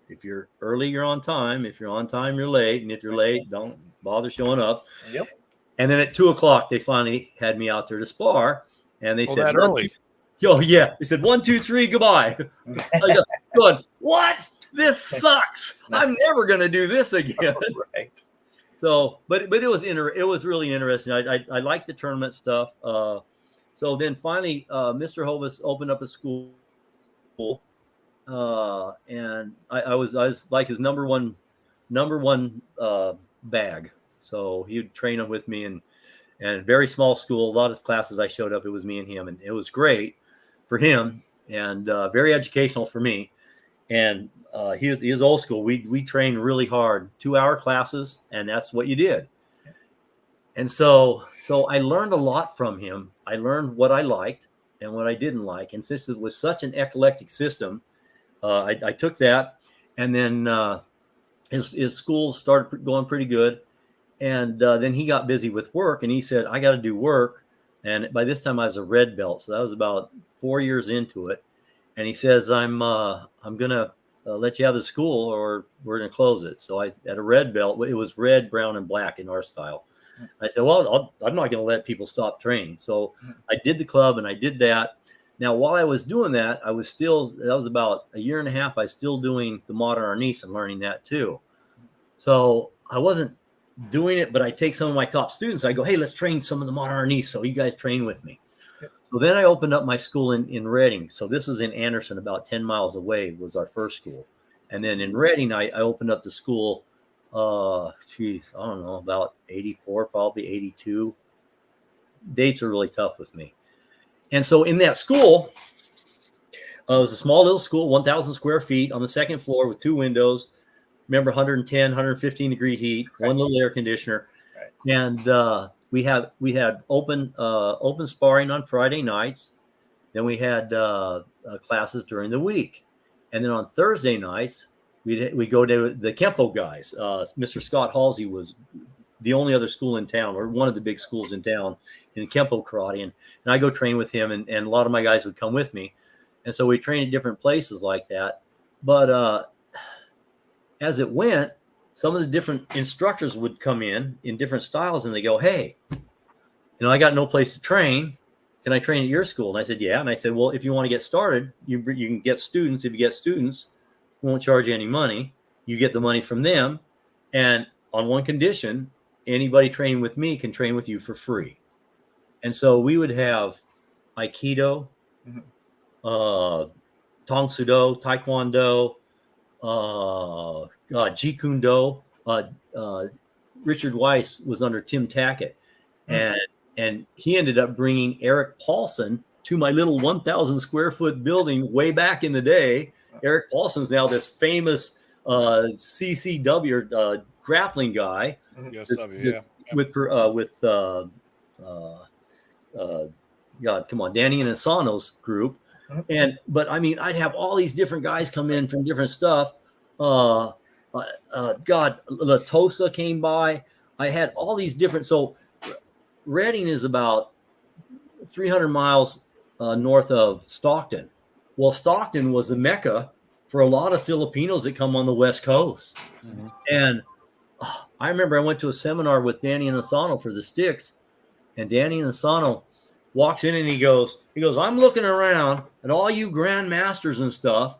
If you're early, you're on time. If you're on time, you're late, and if you're late, don't bother showing up.
Yep.
And then at 2 o'clock, they finally had me out there to spar, and they said,
that early.
Oh yeah, they said 1, 2, 3, goodbye. I go, going, what? This sucks. I'm never gonna do this again.
Right.
So, but it was really interesting. I liked the tournament stuff. So then finally, Mr. Hovis opened up a school, and I was like his number one bag. So he would train him with me, and very small school. A lot of classes I showed up, it was me and him, and it was great for him, and very educational for me. And he was old school. We trained really hard, 2-hour classes, and that's what you did. And so I learned a lot from him. I learned what I liked and what I didn't like. And since it was such an eclectic system, I took that, and then his school started going pretty good. And then he got busy with work, and he said, "I got to do work." And by this time I was a red belt. So that was about 4 years into it. And he says, I'm going to let you have the school, or we're going to close it. So I at a red belt, it was red, brown, and black in our style. I said, well, I'm not going to let people stop training. So I did the club, and I did that. Now, while I was doing that, that was about a year and a half. I was still doing the modern arnis and learning that too. So I wasn't doing it, but I take some of my top students. I go, "Hey, let's train some of the modern arnis. So you guys train with me." So then I opened up my school in Reading. So this is in Anderson, about 10 miles away was our first school. And then in Reading, I opened up the school. I don't know, about 84, probably 82. Dates are really tough with me. And so in that school, it was a small little school, 1,000 square feet on the second floor with 2 windows. Remember, 110, 115 degree heat, one little air conditioner.
Right.
And we had open sparring on Friday nights. Then we had classes during the week. And then on Thursday nights, we'd go to the Kempo guys. Mr. Scott Halsey was the only other school in town, or one of the big schools in town, in Kempo karate. And I go train with him, and a lot of my guys would come with me. And so we trained at different places like that. But as it went, some of the different instructors would come in different styles, and they go, "Hey, I got no place to train. Can I train at your school?" And I said, "Yeah." And I said, "Well, if you want to get started, you can get students. If you get students, we won't charge you any money. You get the money from them. And on one condition, anybody training with me can train with you for free." And so we would have Aikido, Tong Sudo, Taekwondo, Jeet Kune Do. Richard Weiss was under Tim Tackett, and he ended up bringing Eric Paulson to my little 1,000 square foot building way back in the day. Eric Paulson's now this famous CCW grappling guy.
Yes,
with God, come on, Danny and Asano's group. But I mean, I'd have all these different guys come in from different stuff. God, Latosa came by. I had all these different. So Reading is about 300 miles north of Stockton. Well, Stockton was the mecca for a lot of Filipinos that come on the West Coast. And I remember I went to a seminar with Danny and Asano for the sticks, and Danny and Asano walks in and he goes, "I'm looking around at all you grandmasters and stuff,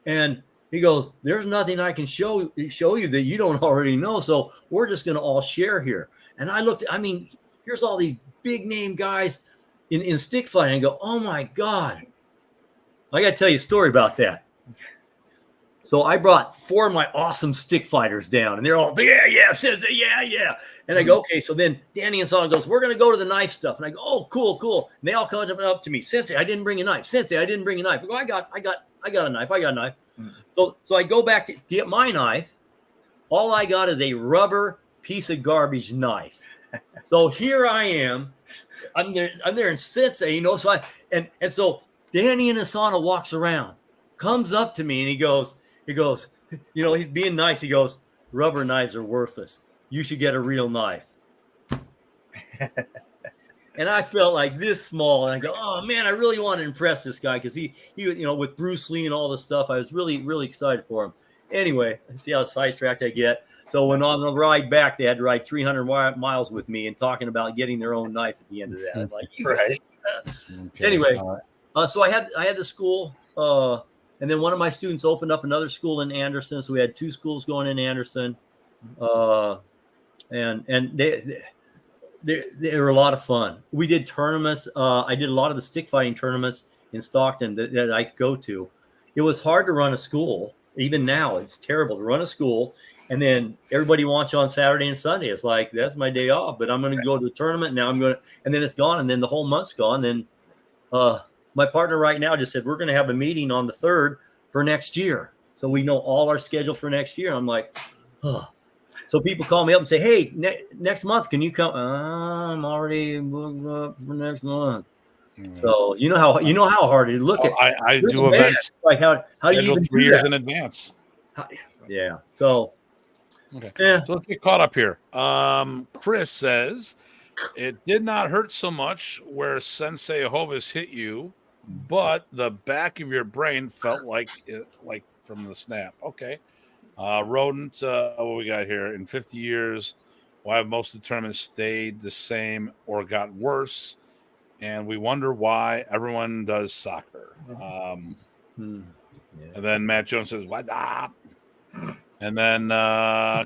and he goes, there's nothing I can show you that you don't already know. So we're just going to all share here." And I looked, here's all these big name guys in stick fighting. I go, "Oh my God." I got to tell you a story about that. So I brought 4 of my awesome stick fighters down, and they're all, "Yeah, Sensei, yeah." And I go, "Okay." So then Danny and Son goes, "We're going to go to the knife stuff." And I go, "Oh, cool. And they all come up to me. "Sensei, I didn't bring a knife. Sensei, I didn't bring a knife." I go, I got a knife. I got a knife. So I go back to get my knife. All I got is a rubber piece of garbage knife. So here I am. I'm there in Sensei, So so Danny and Asana walks around, comes up to me, and he goes, he's being nice. He goes, "Rubber knives are worthless. You should get a real knife." And I felt like this small, and I go, "Oh man, I really want to impress this guy," because he with Bruce Lee and all this stuff, I was really, really excited for him. Anyway, see how sidetracked I get. So when on the ride back, they had to ride 300 miles with me and talking about getting their own knife at the end of that. I'm like,
right.
Okay. Anyway, so I had the school, and then one of my students opened up another school in Anderson. So we had 2 schools going in Anderson, and they were a lot of fun. We did tournaments. I did a lot of the stick fighting tournaments in Stockton that I could go to. It was hard to run a school. Even now, it's terrible to run a school. And then everybody wants you on Saturday and Sunday. It's like, that's my day off, but I'm going to go to the tournament. Now and then it's gone. And then the whole month's gone. Then my partner right now just said, "We're going to have a meeting on the 3rd for next year." So we know all our schedule for next year. I'm like, oh. So people call me up and say, "Hey, next month, can you come?" "I'm already booked up for next month." So you know how hard it is. Look at
I do events
like how do you even
3 years in advance.
Yeah. So
okay.
Yeah.
So let's get caught up here. Chris says it did not hurt so much where Sensei Hovis hit you, but the back of your brain felt like from the snap. Okay. Rodent, what we got here? In 50 years, why have most of the tournaments stayed the same or got worse? And we wonder why everyone does soccer. And then Matt Jones says, "What up?" And then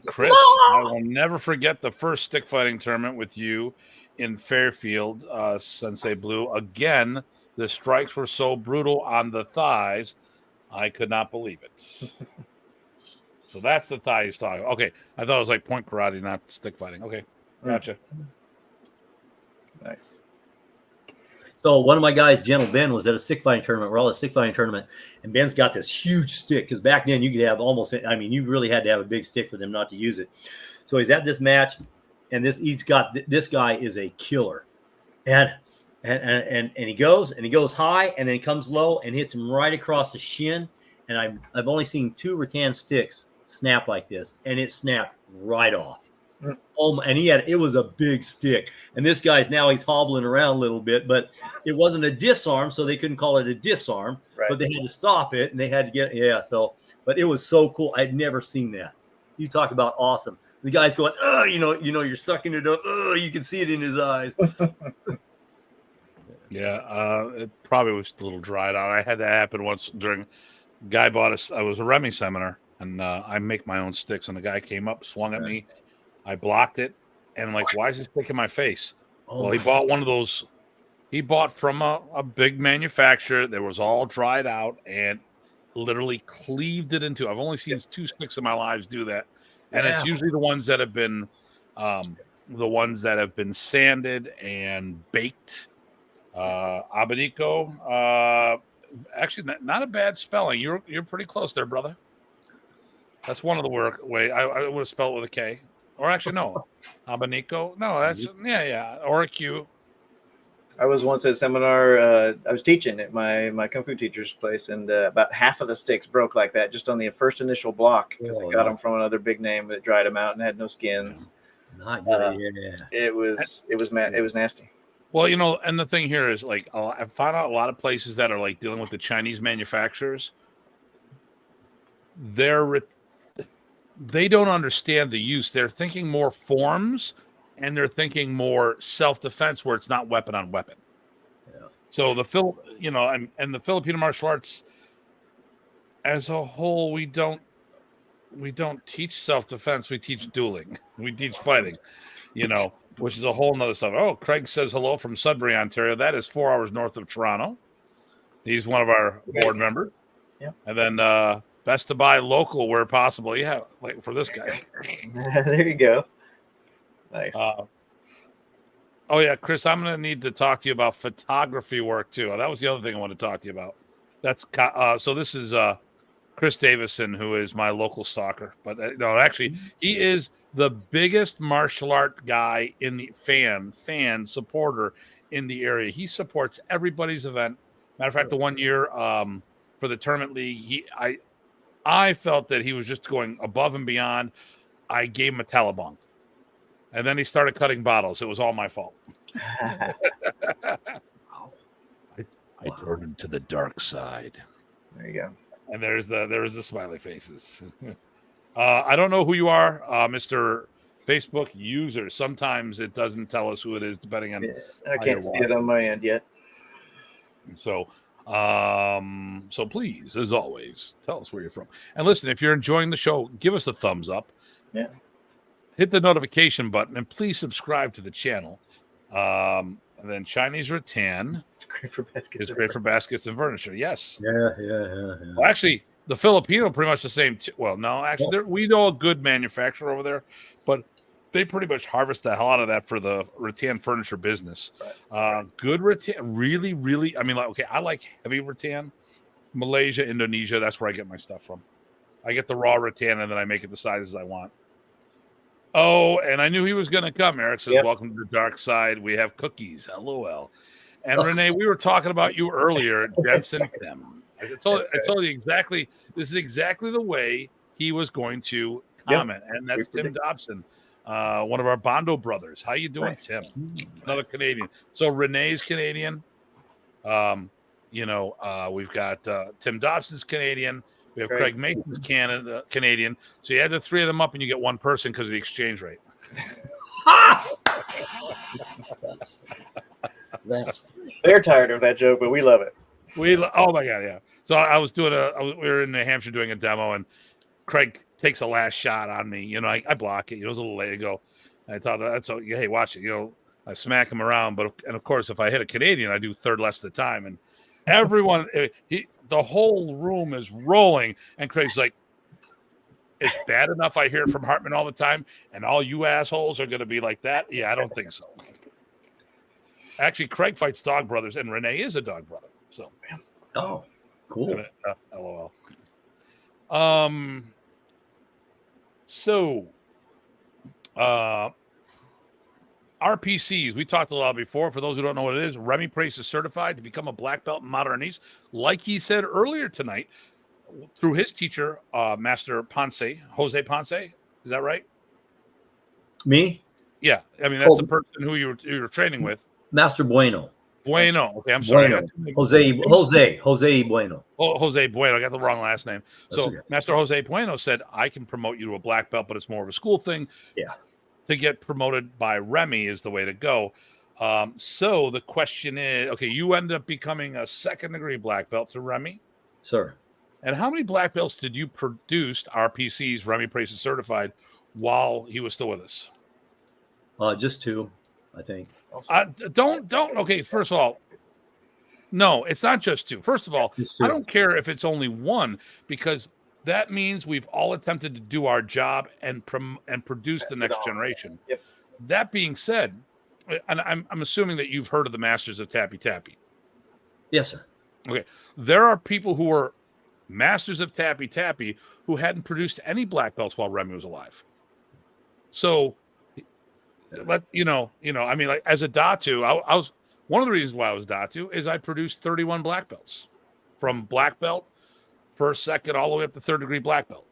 Chris, "I will never forget the first stick fighting tournament with you in Fairfield, Sensei Blue. Again, the strikes were so brutal on the thighs, I could not believe it." So that's the Thai he's talking. Okay, I thought it was like point karate, not stick fighting. Okay, gotcha.
Nice.
So one of my guys, Gentle Ben, was at a stick fighting tournament. We're all at a stick fighting tournament, and Ben's got this huge stick because back then you could have almost. I mean, you really had to have a big stick for them not to use it. So he's at this match, and this guy is a killer, and he goes high and then comes low and hits him right across the shin. And I've only seen 2 rattan sticks snap like this, and it snapped right off. Oh, and it was a big stick. And this guy's he's hobbling around a little bit, but it wasn't a disarm, so they couldn't call it a disarm.
Right.
But they had to stop it, and they had to get but it was so cool. I'd never seen that. You talk about awesome. The guy's going, oh, you're sucking it up. Oh, you can see it in his eyes.
Yeah, it probably was a little dried out. I had that happen once during. Guy bought us. I was a Remy seminar, and I make my own sticks. And the guy came up, swung at me. I blocked it, and I'm like, why is this stick in my face? Well, he bought one of those. He bought from a big manufacturer that was all dried out and literally cleaved it into. I've only seen 2 sticks in my lives do that, and it's usually the ones that have been, sanded and baked. Abanico. Actually, not a bad spelling. You're pretty close there, brother. That's one of the way. I would have spelled it with a K. Or actually, no. Abanico. No, that's yeah. Or a Q.
I was once at a seminar. I was teaching at my kung fu teacher's place, and about half of the sticks broke like that, just on the first initial block, because I got them from another big name that dried them out and had no skins.
Not good.
It was nasty.
Well, and the thing here is like I found out a lot of places that are like dealing with the Chinese manufacturers. They don't understand the use. They're thinking more forms, and they're thinking more self-defense, where it's not weapon on weapon. Yeah. So and the Filipino martial arts as a whole, we don't teach self-defense. We teach dueling. We teach fighting. Which is a whole nother stuff. Oh, Craig says hello from Sudbury, Ontario. That is 4 hours north of Toronto. He's one of our board members.
Yeah.
And then best to buy local where possible. Yeah, like for this guy.
There you go. Nice.
Oh yeah, Chris, I'm going to need to talk to you about photography work too. That was the other thing I want to talk to you about. That's so this is Chris Davison, who is my local stalker. But no, actually, he is the biggest martial art guy in the fan supporter in the area. He supports everybody's event. Matter of fact, the one year for the tournament league, I felt that he was just going above and beyond. I gave him a Talabong. And then he started cutting bottles. It was all my fault. I turned him to the dark side.
There you go.
And there is the smiley faces. I don't know who you are, Mr. Facebook user. Sometimes it doesn't tell us who it is, depending on.
Yeah, I can't see it on my end yet.
So please, as always, tell us where you're from. And listen, if you're enjoying the show, give us a thumbs up.
Yeah.
Hit the notification button and please subscribe to the channel. And then Chinese rattan.
It's great for baskets.
It's great for baskets and furniture. Yes.
Yeah.
Well, actually, the Filipino pretty much the same. Well, no, actually, we know a good manufacturer over there, but they pretty much harvest the hell out of that for the rattan furniture business. Right. Good rattan, really, really. I mean, I like heavy rattan. Malaysia, Indonesia, that's where I get my stuff from. I get the raw rattan and then I make it the sizes I want. Oh, and I knew he was going to come. Eric says, yep. Welcome to the dark side. We have cookies. LOL. And Renee, we were talking about you earlier, Jensen Kim. I told you exactly. This is exactly the way he was going to comment, and that's Tim Dobson, one of our Bondo brothers. How you doing, nice. Tim? Another Canadian. So Renee's Canadian. We've got Tim Dobson's Canadian. We have Craig Mason's Canadian. So you add the 3 of them up, and you get one person because of the exchange rate.
That's
They're tired of that joke, but we love it.
Oh my god, yeah. So I was we were in New Hampshire doing a demo, and Craig takes a last shot on me. I block it. It was a little late ago. I thought that's so. Hey, watch it. I smack him around, and of course, if I hit a Canadian, I do third less of the time, and everyone, the whole room is rolling, and Craig's like, it's bad enough I hear it from Hartman all the time, and all you assholes are going to be like that. Yeah, I don't think so. Actually, Craig fights dog brothers, and Renee is a dog brother. So,
Oh, cool.
LOL. So, RPCs, we talked a lot before. For those who don't know what it is, Remy Presas is certified to become a black belt in modern East, like he said earlier tonight, through his teacher, Master Ponce, Jose Ponce. Is that right?
Me?
Yeah, I mean that's the person who you were training with.
Master Bueno.
Bueno. Okay, I'm sorry.
Bueno. Jose Bueno.
Oh, Jose Bueno. I got the wrong last name.
That's
so
okay.
Master Jose Bueno said, I can promote you to a black belt, but it's more of a school thing.
Yeah.
To get promoted by Remy is the way to go. So the question is, okay, you ended up becoming a second-degree black belt through Remy?
Sir.
And how many black belts did you produce, RPCs, Remy Presas certified, while he was still with us?
Just 2, I think.
Don't. Okay, first of all, no, it's not just 2. First of all, I don't care if it's only 1, because that means we've all attempted to do our job and produce the next generation.
Yep.
That being said, and I'm assuming that you've heard of the Masters of Tappy Tappy.
Yes, sir.
Okay. There are people who are Masters of Tappy Tappy who hadn't produced any black belts while Remy was alive. So, I mean, like as a Datu, I was one of the reasons why I was Datu is I produced 31 black belts, from black belt, first, second, all the way up to third-degree black belt.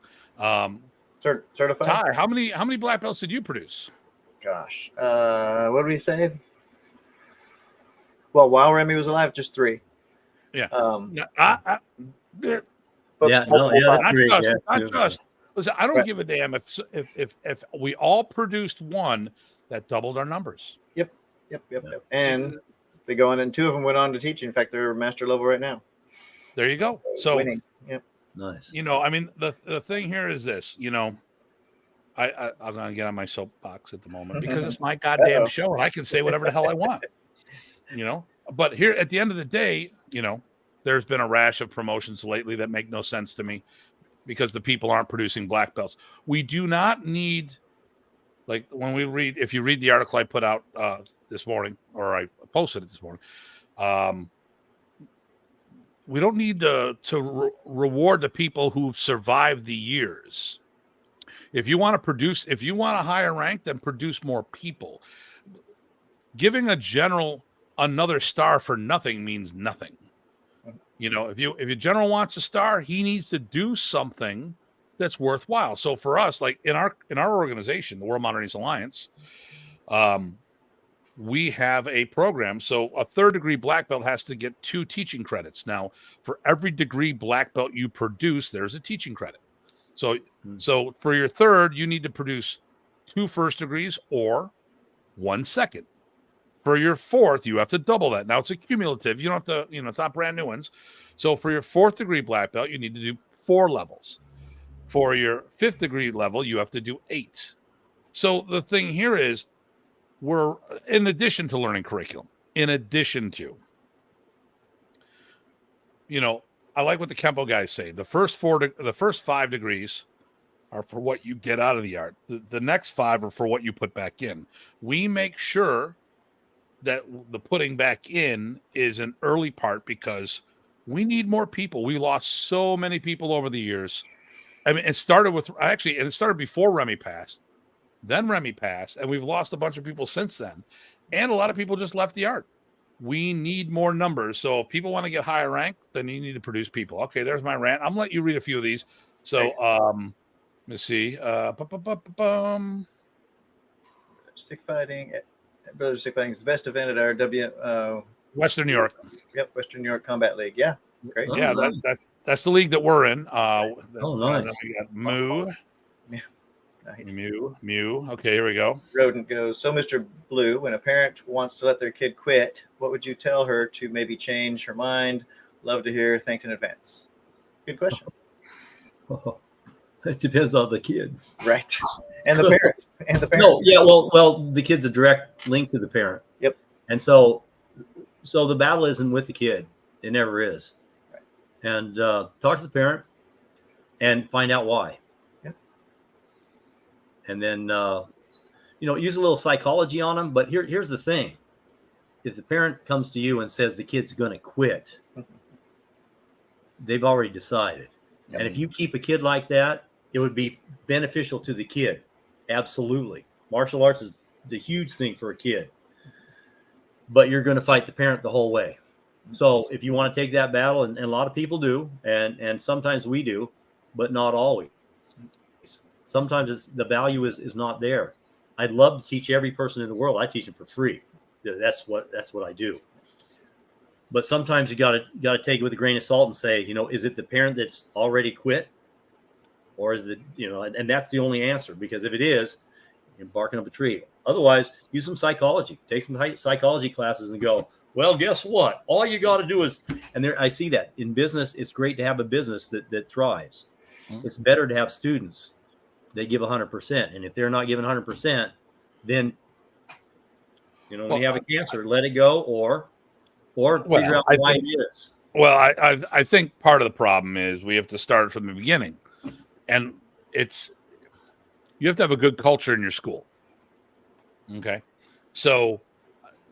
Certified.
Ty, how many black belts did you produce?
Gosh, what did we say? Well, while Remy was alive, just 3.
Yeah.
But
Not just. Listen, I don't give a damn if we all produced 1 that doubled our numbers.
Yep. And they go on, and 2 of them went on to teach. In fact, they're master level right now.
There you go. So
winning. Yep.
Nice.
I mean, the thing here is this. I'm gonna get on my soapbox at the moment because it's my goddamn show, and I can say whatever the hell I want. But here at the end of the day, there's been a rash of promotions lately that make no sense to me because the people aren't producing black belts. We do not need, like when if you read the article I put out this morning, or I posted it this morning, we don't need to reward the people who've survived the years. If you want a higher rank, then produce more people. Giving a general another star for nothing means nothing. If your general wants a star, he needs to do something that's worthwhile. So for us, like in our organization, the World Modern East Alliance, we have a program. So a third-degree black belt has to get 2 teaching credits. Now, for every degree black belt you produce, there's a teaching credit. So for your third, you need to produce 2 first degrees or 1 second. For your fourth, you have to double that. Now it's a cumulative. You don't have to, it's not brand new ones. So for your 4th degree black belt, you need to do 4 levels. For your 5th degree level, you have to do 8. So the thing here is, we're, in addition to learning curriculum, I like what the Kempo guys say. The first 5 degrees are for what you get out of the art. The next 5 are for what you put back in. We make sure that the putting back in is an early part because we need more people. We lost so many people over the years. I mean, it started before Remy passed. Then Remy passed, and we've lost a bunch of people since then. And a lot of people just left the art. We need more numbers. So if people want to get higher rank, then you need to produce people. Okay, there's my rant. I'm going to let you read a few of these. So let's see.
Stick fighting. Brother Stick Fighting is the best event at our
Western New York.
Yep, Western New York Combat League. Yeah, great.
Oh, yeah, that's the league that we're in.
Nice.
We got Moo.
Yeah. Nice.
Mew. Okay, here we go.
Rodent goes, so Mr. Blue, when a parent wants to let their kid quit, what would you tell her to maybe change her mind? Love to hear. Thanks in advance. Good question.
It depends on the kid.
Right. And the parent.
No, yeah, well, the kid's a direct link to the parent.
Yep.
And so the battle isn't with the kid. It never is. Right. And talk to the parent and find out why.
Yep.
And find out why. And then, you know, if the kid's a direct link to the parent, and so the battle isn't with the kid, it never is. And talk to the parent and find out why. And find out why. And and then use a little psychology on them. But here's the thing: if the parent comes to you and says the kid's going to quit, they've already decided. And if you keep a kid like that, it would be beneficial to the kid. Absolutely. Martial arts is the huge thing for a kid, but you're going to fight the parent the whole way. So if you want to take that battle, and a lot of people do, and sometimes we do, but not always. Sometimes the value is not there. I'd love to teach every person in the world. I teach them for free. That's what I do. But sometimes you got to take it with a grain of salt and say, is it the parent that's already quit, or is it, and that's the only answer, because if it is, you're barking up a tree. Otherwise, use some psychology, take some psychology classes and go, well, guess what? All you got to do is, and there, I see that in business, it's great to have a business that thrives. Mm-hmm. It's better to have students that give 100%. And if they're not giving 100%, then, when you have a cancer, let it go, or figure out why it is.
Well, I think part of the problem is we have to start from the beginning, and you have to have a good culture in your school. Okay. So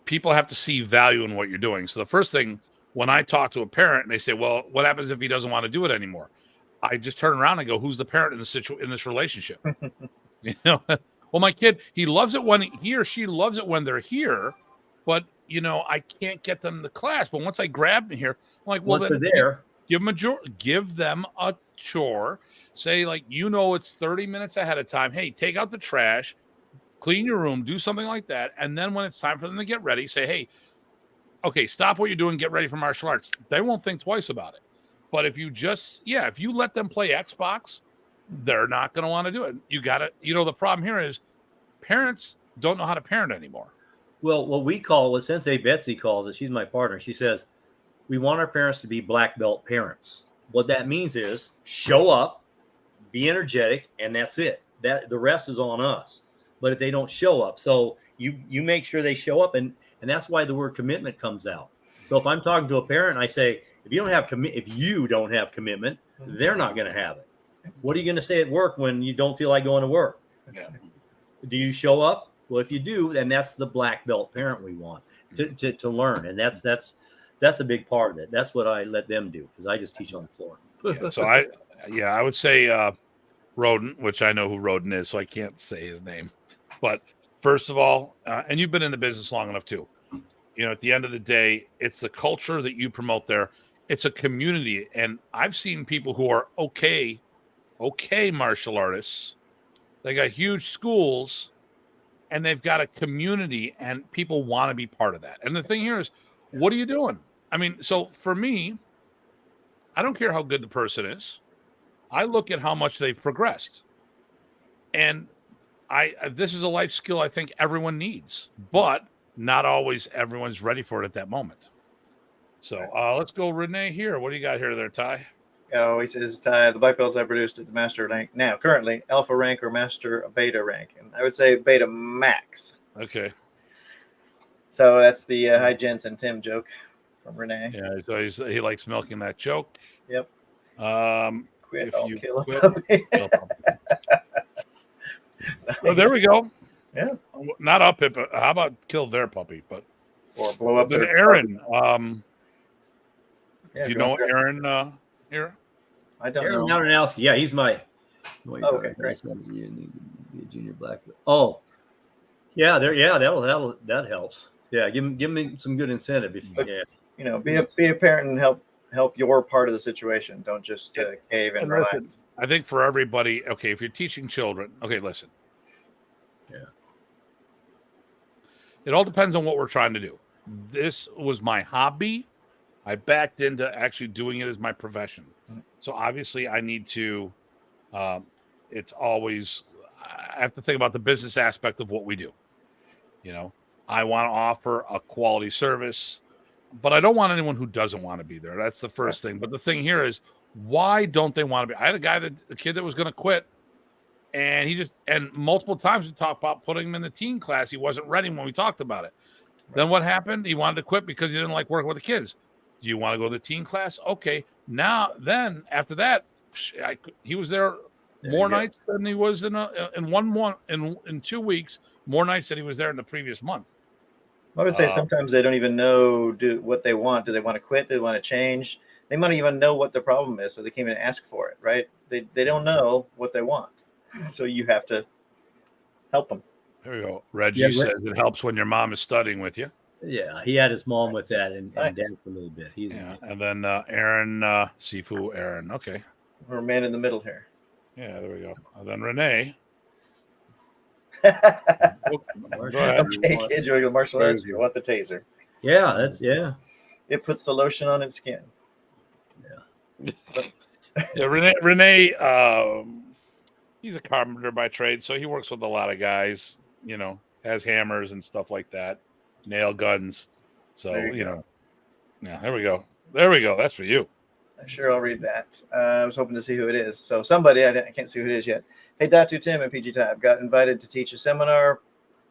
people have to see value in what you're doing. So the first thing, when I talk to a parent and they say, well, what happens if he doesn't want to do it anymore? I just turn around and go, who's the parent in this relationship? Well, my kid, he loves it when he or she loves it when they're here, but I can't get them to class. But once I grab them here, I'm like, well, then
there,
give them a chore. Say, like, it's 30 minutes ahead of time. Hey, take out the trash, clean your room, do something like that. And then when it's time for them to get ready, say, hey, okay, stop what you're doing, get ready for martial arts. They won't think twice about it. But if you if you let them play Xbox, they're not going to want to do it. You got to, the problem here is parents don't know how to parent anymore.
Well, what Sensei Betsy calls it, she's my partner. She says, we want our parents to be black belt parents. What that means is show up, be energetic, and that's it. That the rest is on us. But if they don't show up, so you make sure they show up, and that's why the word commitment comes out. So if I'm talking to a parent, I say, if you don't have commitment, they're not going to have it. What are you going to say at work when you don't feel like going to work?
Yeah.
Do you show up? Well, if you do, then that's the black belt parent we want to learn, and that's a big part of it. That's what I let them do, because I just teach on the floor.
Yeah, so I would say Rodent, which I know who Rodent is, so I can't say his name. But first of all, and you've been in the business long enough too, at the end of the day, it's the culture that you promote there. It's a community, and I've seen people who are okay martial artists. They got huge schools, and they've got a community, and people want to be part of that. And the thing here is, what are you doing? I mean, so for me, I don't care how good the person is. I look at how much they've progressed. And this is a life skill I think everyone needs, but not always everyone's ready for it at that moment. So let's go, Renee, here. What do you got here there, Ty?
Oh, he says, Ty, the black belts I produced at the master rank now, currently alpha rank or master beta rank. And I would say beta max.
Okay.
So that's the Hi Jensen Tim joke from Renee.
Yeah, so he likes milking that choke.
Yep.
Quit,
if you kill a puppy.
Nice. Oh, there we go.
Yeah.
Not up it, but how about kill their puppy? But
or blow up
then
their
Aaron.
Yeah,
you know Aaron here?
I don't
Aaron
know.
Malinowski. Yeah, he's my
okay, great.
You need to be a junior black belt. Oh, yeah, that helps. Yeah, give me some good incentive if you can.
Be a parent and help your part of the situation. Don't just cave and relax.
Listen, I think for everybody, okay, if you're teaching children, okay, listen.
Yeah.
It all depends on what we're trying to do. This was my hobby. I backed into actually doing it as my profession. So obviously I need to, it's always, I have to think about the business aspect of what we do. I want to offer a quality service, but I don't want anyone who doesn't want to be there. That's the first thing. But the thing here is, why don't they want to be? I had a kid that was going to quit, and multiple times we talked about putting him in the teen class. He wasn't ready when we talked about it. Right. Then what happened? He wanted to quit because he didn't like working with the kids. Do you want to go to the teen class? Okay. Then after that, he was there more nights than he was in 2 weeks. More nights than he was there in the previous month.
I would say sometimes they don't even know what they want. Do they want to quit? Do they want to change? They might even know what the problem is, so they can't even ask for it, right? They don't know what they want, so you have to help them.
There we go. Reggie says it helps when your mom is studying with you.
Yeah, he had his mom with that and
Nice.
dad for a little bit.
And then Aaron, Sifu Aaron. Okay.
We're man in the middle here.
Yeah, there we go. And then Renee.
Okay, kids, you want to go martial arts? You want the taser?
Yeah,
It puts the lotion on its skin.
Yeah, Renee, he's a carpenter by trade, so he works with a lot of guys. Has hammers and stuff like that, nail guns. So yeah, there we go. That's for you.
Sure, I'll read that. I was hoping to see who it is. So somebody, I can't see who it is yet. Hey, Datu Tim and PG Type got invited to teach a seminar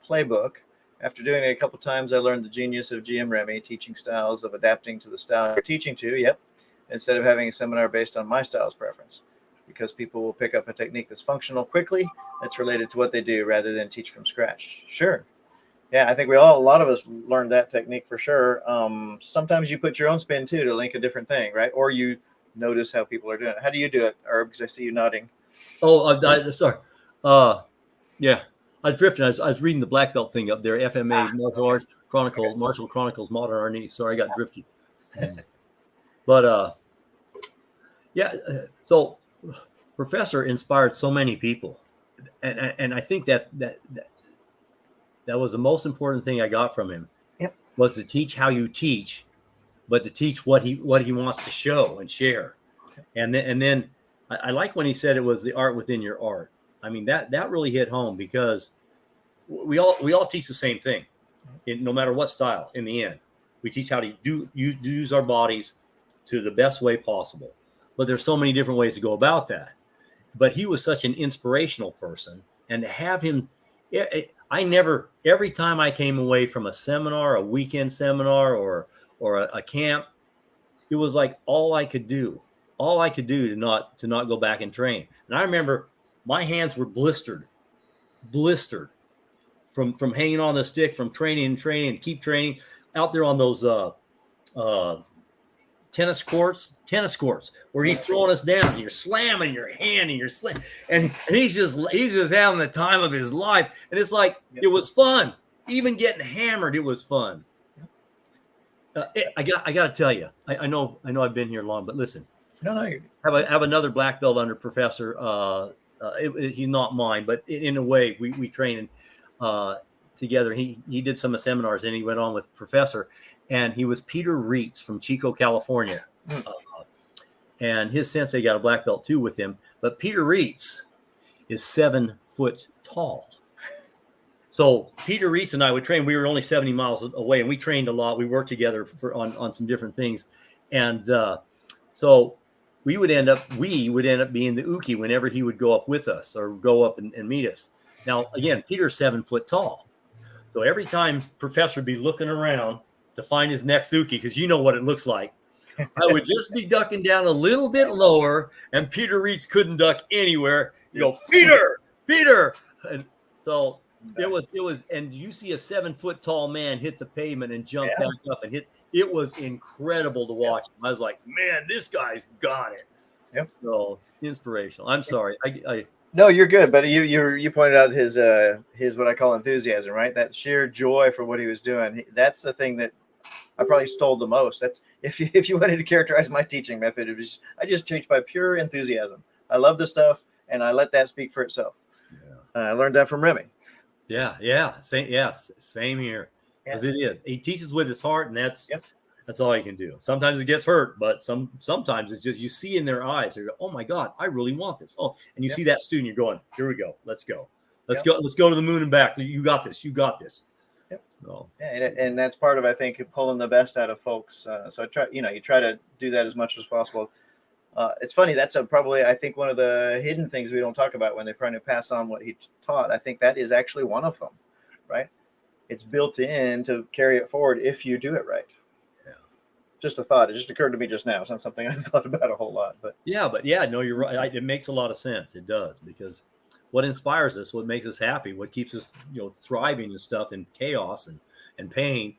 playbook. After doing it a couple times, I learned the genius of GM Remy, teaching styles of adapting to the style you're teaching to. Yep. Instead of having a seminar based on my style's preference, because people will pick up a technique that's functional quickly, that's related to what they do, rather than teach from scratch. Sure. Yeah, I think a lot of us learned that technique for sure. Sometimes you put your own spin too to link a different thing, right? Or you notice how people are doing it. How do you do it, Herb? Because I see you nodding.
Oh, sorry. Yeah, I was drifting. I was reading the black belt thing up there. FMA Martial Chronicles Modern Art Niche. Sorry, I got drifty. But yeah. So Professor inspired so many people, and I think that was the most important thing I got from him.
Yep.
Was to teach how you teach, but to teach what he wants to show and share. And then I like when he said it was the art within your art. I mean, that really hit home, because we all teach the same thing, no matter what style. In the end, we teach how to use our bodies to the best way possible. But there's so many different ways to go about that. But he was such an inspirational person, and to have him, every time I came away from a seminar, a weekend seminar, or a camp, it was like all I could do to not go back and train. And I remember my hands were blistered from hanging on the stick, from training, keep training out there on those tennis courts where he's throwing us down and you're slamming your hand and you're slamming, and he's just having the time of his life. And it's like, it was fun. Even getting hammered, it was fun. I got to tell you, I know I've been here long, but listen.
No.
I have another black belt under Professor. He's not mine, but in a way, we train together. He did some seminars, and he went on with Professor, and he was Peter Reitz from Chico, California, and his sensei got a black belt too with him. But Peter Reitz is 7 foot tall. So Peter Reitz and I would train. We were only 70 miles away, and we trained a lot. We worked together on some different things, and so we would end up being the uke whenever he would go up with us or go up and meet us. Now, again, Peter's 7 foot tall. So every time Professor would be looking around to find his next uke, because you know what it looks like, I would just be ducking down a little bit lower, and Peter Reitz couldn't duck anywhere. You go, Peter. And so it was, and you see a 7 foot tall man hit the pavement and jump back up and hit. It was incredible to watch. I was like, man, this guy's got it.
Yep.
So inspirational. I'm sorry.
No, you're good. But you pointed out his what I call enthusiasm, right? That sheer joy for what he was doing. That's the thing that I probably stole the most. That's if you wanted to characterize my teaching method, I just teach by pure enthusiasm. I love the stuff, and I let that speak for itself. Yeah. I learned that from Remy.
Yeah. Same here. Because it is. He teaches with his heart, and that's all he can do. Sometimes it gets hurt, but sometimes it's just you see in their eyes. They go, "Oh my God, I really want this." Oh, and you see that student, you're going, "Here we go. Let's go. Let's go to the moon and back. You got this. Yep. So,
and that's part of, I think, pulling the best out of folks. So I try, you try to do that as much as possible. It's funny. That's probably, I think, one of the hidden things we don't talk about when they're trying to pass on what he taught. I think that is actually one of them, right? It's built in to carry it forward if you do it right. just a thought. It just occurred to me just now. It's not something I've thought about a whole lot, but
no, you're right. It makes a lot of sense. It does, because what inspires us, what makes us happy, what keeps us, thriving and stuff in chaos and pain,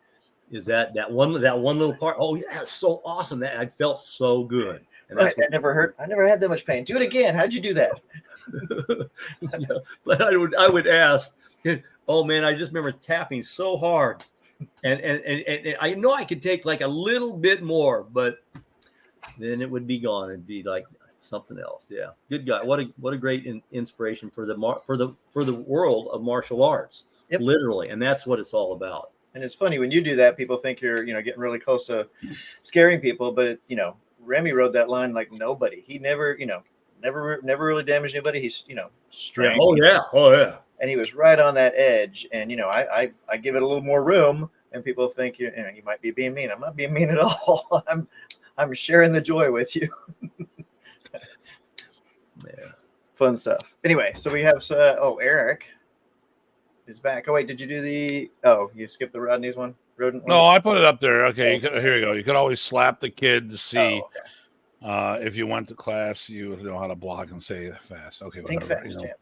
is that one little part. Oh yeah, it's so awesome. That I felt so good. And that's
that never hurt. I never had that much pain. Do it again. How'd you do that?
Yeah, but I would ask, oh man, I just remember tapping so hard, and I know I could take like a little bit more, but then it would be gone. It'd be like something else. Yeah, good guy. What a great inspiration for the world of martial arts.
Yep.
Literally, and that's what it's all about.
And it's funny when you do that, people think you're getting really close to scaring people, but Remy rode that line like nobody. He never really damaged anybody. He's straight.
Yeah. Oh yeah.
And he was right on that edge. And I give it a little more room, and people think you might be being mean. I'm not being mean at all. I'm sharing the joy with you.
Yeah.
Fun stuff. Anyway, so we have Eric is back. Oh wait, did you do you skipped the Rodney's one? Rodent one?
No, I put it up there. Okay, here you go. You could always slap the kid to see if you went to class, you know how to block and say fast. Okay,
Think
whatever.
fast, champ.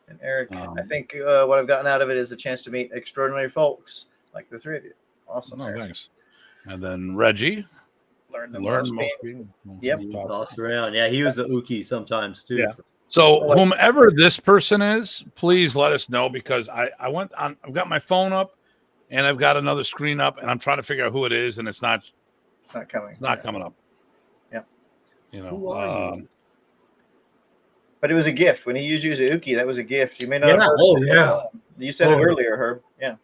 And Eric, I think what I've gotten out of it is a chance to meet extraordinary folks like the three of you. Awesome.
Oh, thanks. And then Reggie.
Learn
most
people.
Yep.
Tossed around. Yeah, he was a Uki sometimes too.
Yeah. So whomever this person is, please let us know, because I've got my phone up and I've got another screen up and I'm trying to figure out who it is, and it's not
coming.
It's not coming up.
Yeah.
Who are you?
But it was a gift. When he used you as a Uki, that was a gift. You may not have heard
it. Yeah.
You said it earlier, Herb. Yeah.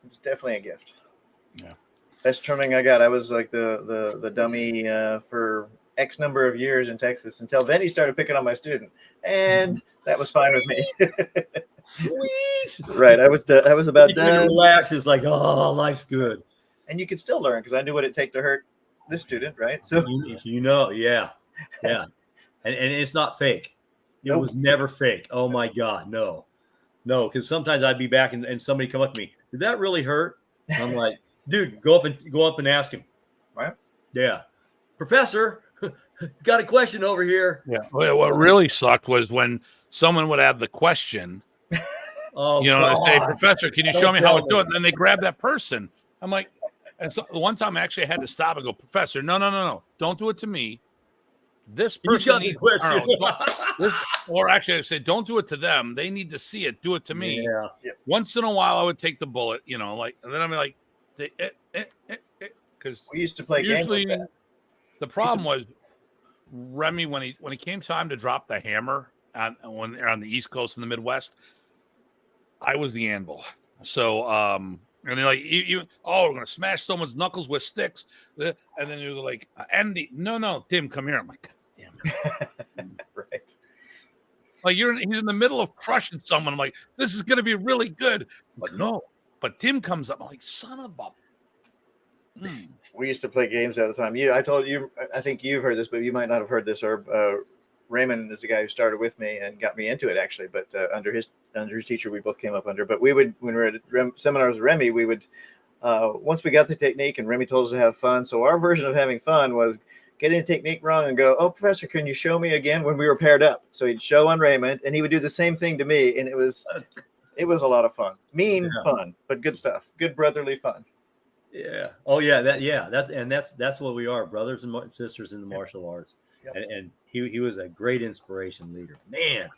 It's definitely a gift.
Yeah.
Best trimming I got. I was like the dummy for X number of years in Texas, until then he started picking on my student, and that was fine with me.
Sweet.
Right. I was about done.
Relax. It's like, oh, life's good.
And you could still learn, because I knew what it'd take to hurt this student, right? So
yeah. And it's not fake. It was never fake. Oh my God, no, because sometimes I'd be back and somebody come up to me. Did that really hurt? And I'm like, dude, go up and ask him.
Right?
Yeah, Professor, got a question over here.
Yeah. What really sucked was when someone would have the question.
Oh,
they say, Professor, can you show me how to do it? And then they grab that person. I'm like, and so one time I actually had to stop and go, Professor, no, don't do it to me. This person needs, or actually I said, don't do it to them. They need to see it. Do it to me.
Yeah.
Once in a while, I would take the bullet, and then I'm like, because
we used to play games like that.
The problem was Remy, when he came time to drop the hammer when they're on the East Coast and the Midwest, I was the anvil. So and they're like, we're gonna smash someone's knuckles with sticks, and then you're like, Andy, no, Tim, come here. I'm like, God damn it.
Right.
Like he's in the middle of crushing someone. I'm like, this is gonna be really good, but no. But Tim comes up. I'm like, son of a.
We used to play games all the time. I told you, I think you've heard this, but you might not have heard this. Or Raymond is the guy who started with me and got me into it, actually. But under his teacher, we both came up under. But we would, when we were at seminars with Remy, we would once we got the technique, and Remy told us to have fun. So our version of having fun was getting the technique wrong and go, "Oh, Professor, can you show me again?" When we were paired up. So he'd show on Raymond, and he would do the same thing to me, and it was a lot of fun. Fun, but good stuff. Good brotherly fun.
Yeah. Oh yeah. That's what we are, brothers and sisters in the martial arts.
Yep.
And he was a great inspiration leader, man.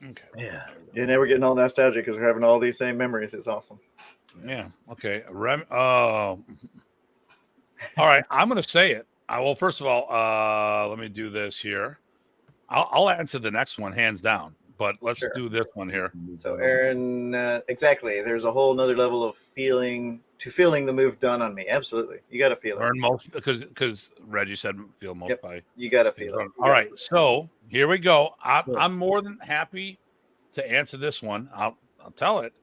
Okay.
Yeah.
Yeah. Now we're getting all nostalgic because we're having all these same memories. It's awesome.
Yeah. Okay. All right. I'm going to say it. Well, first of all, let me do this here. I'll answer the next one hands down, but let's do this one here.
So Aaron, exactly. There's a whole nother level of feeling the move done on me. Absolutely. You got to feel it.
Learn most, because Reggie said feel most by.
You got to feel it.
All right. So here we go. I'm more than happy to answer this one. I'll tell it.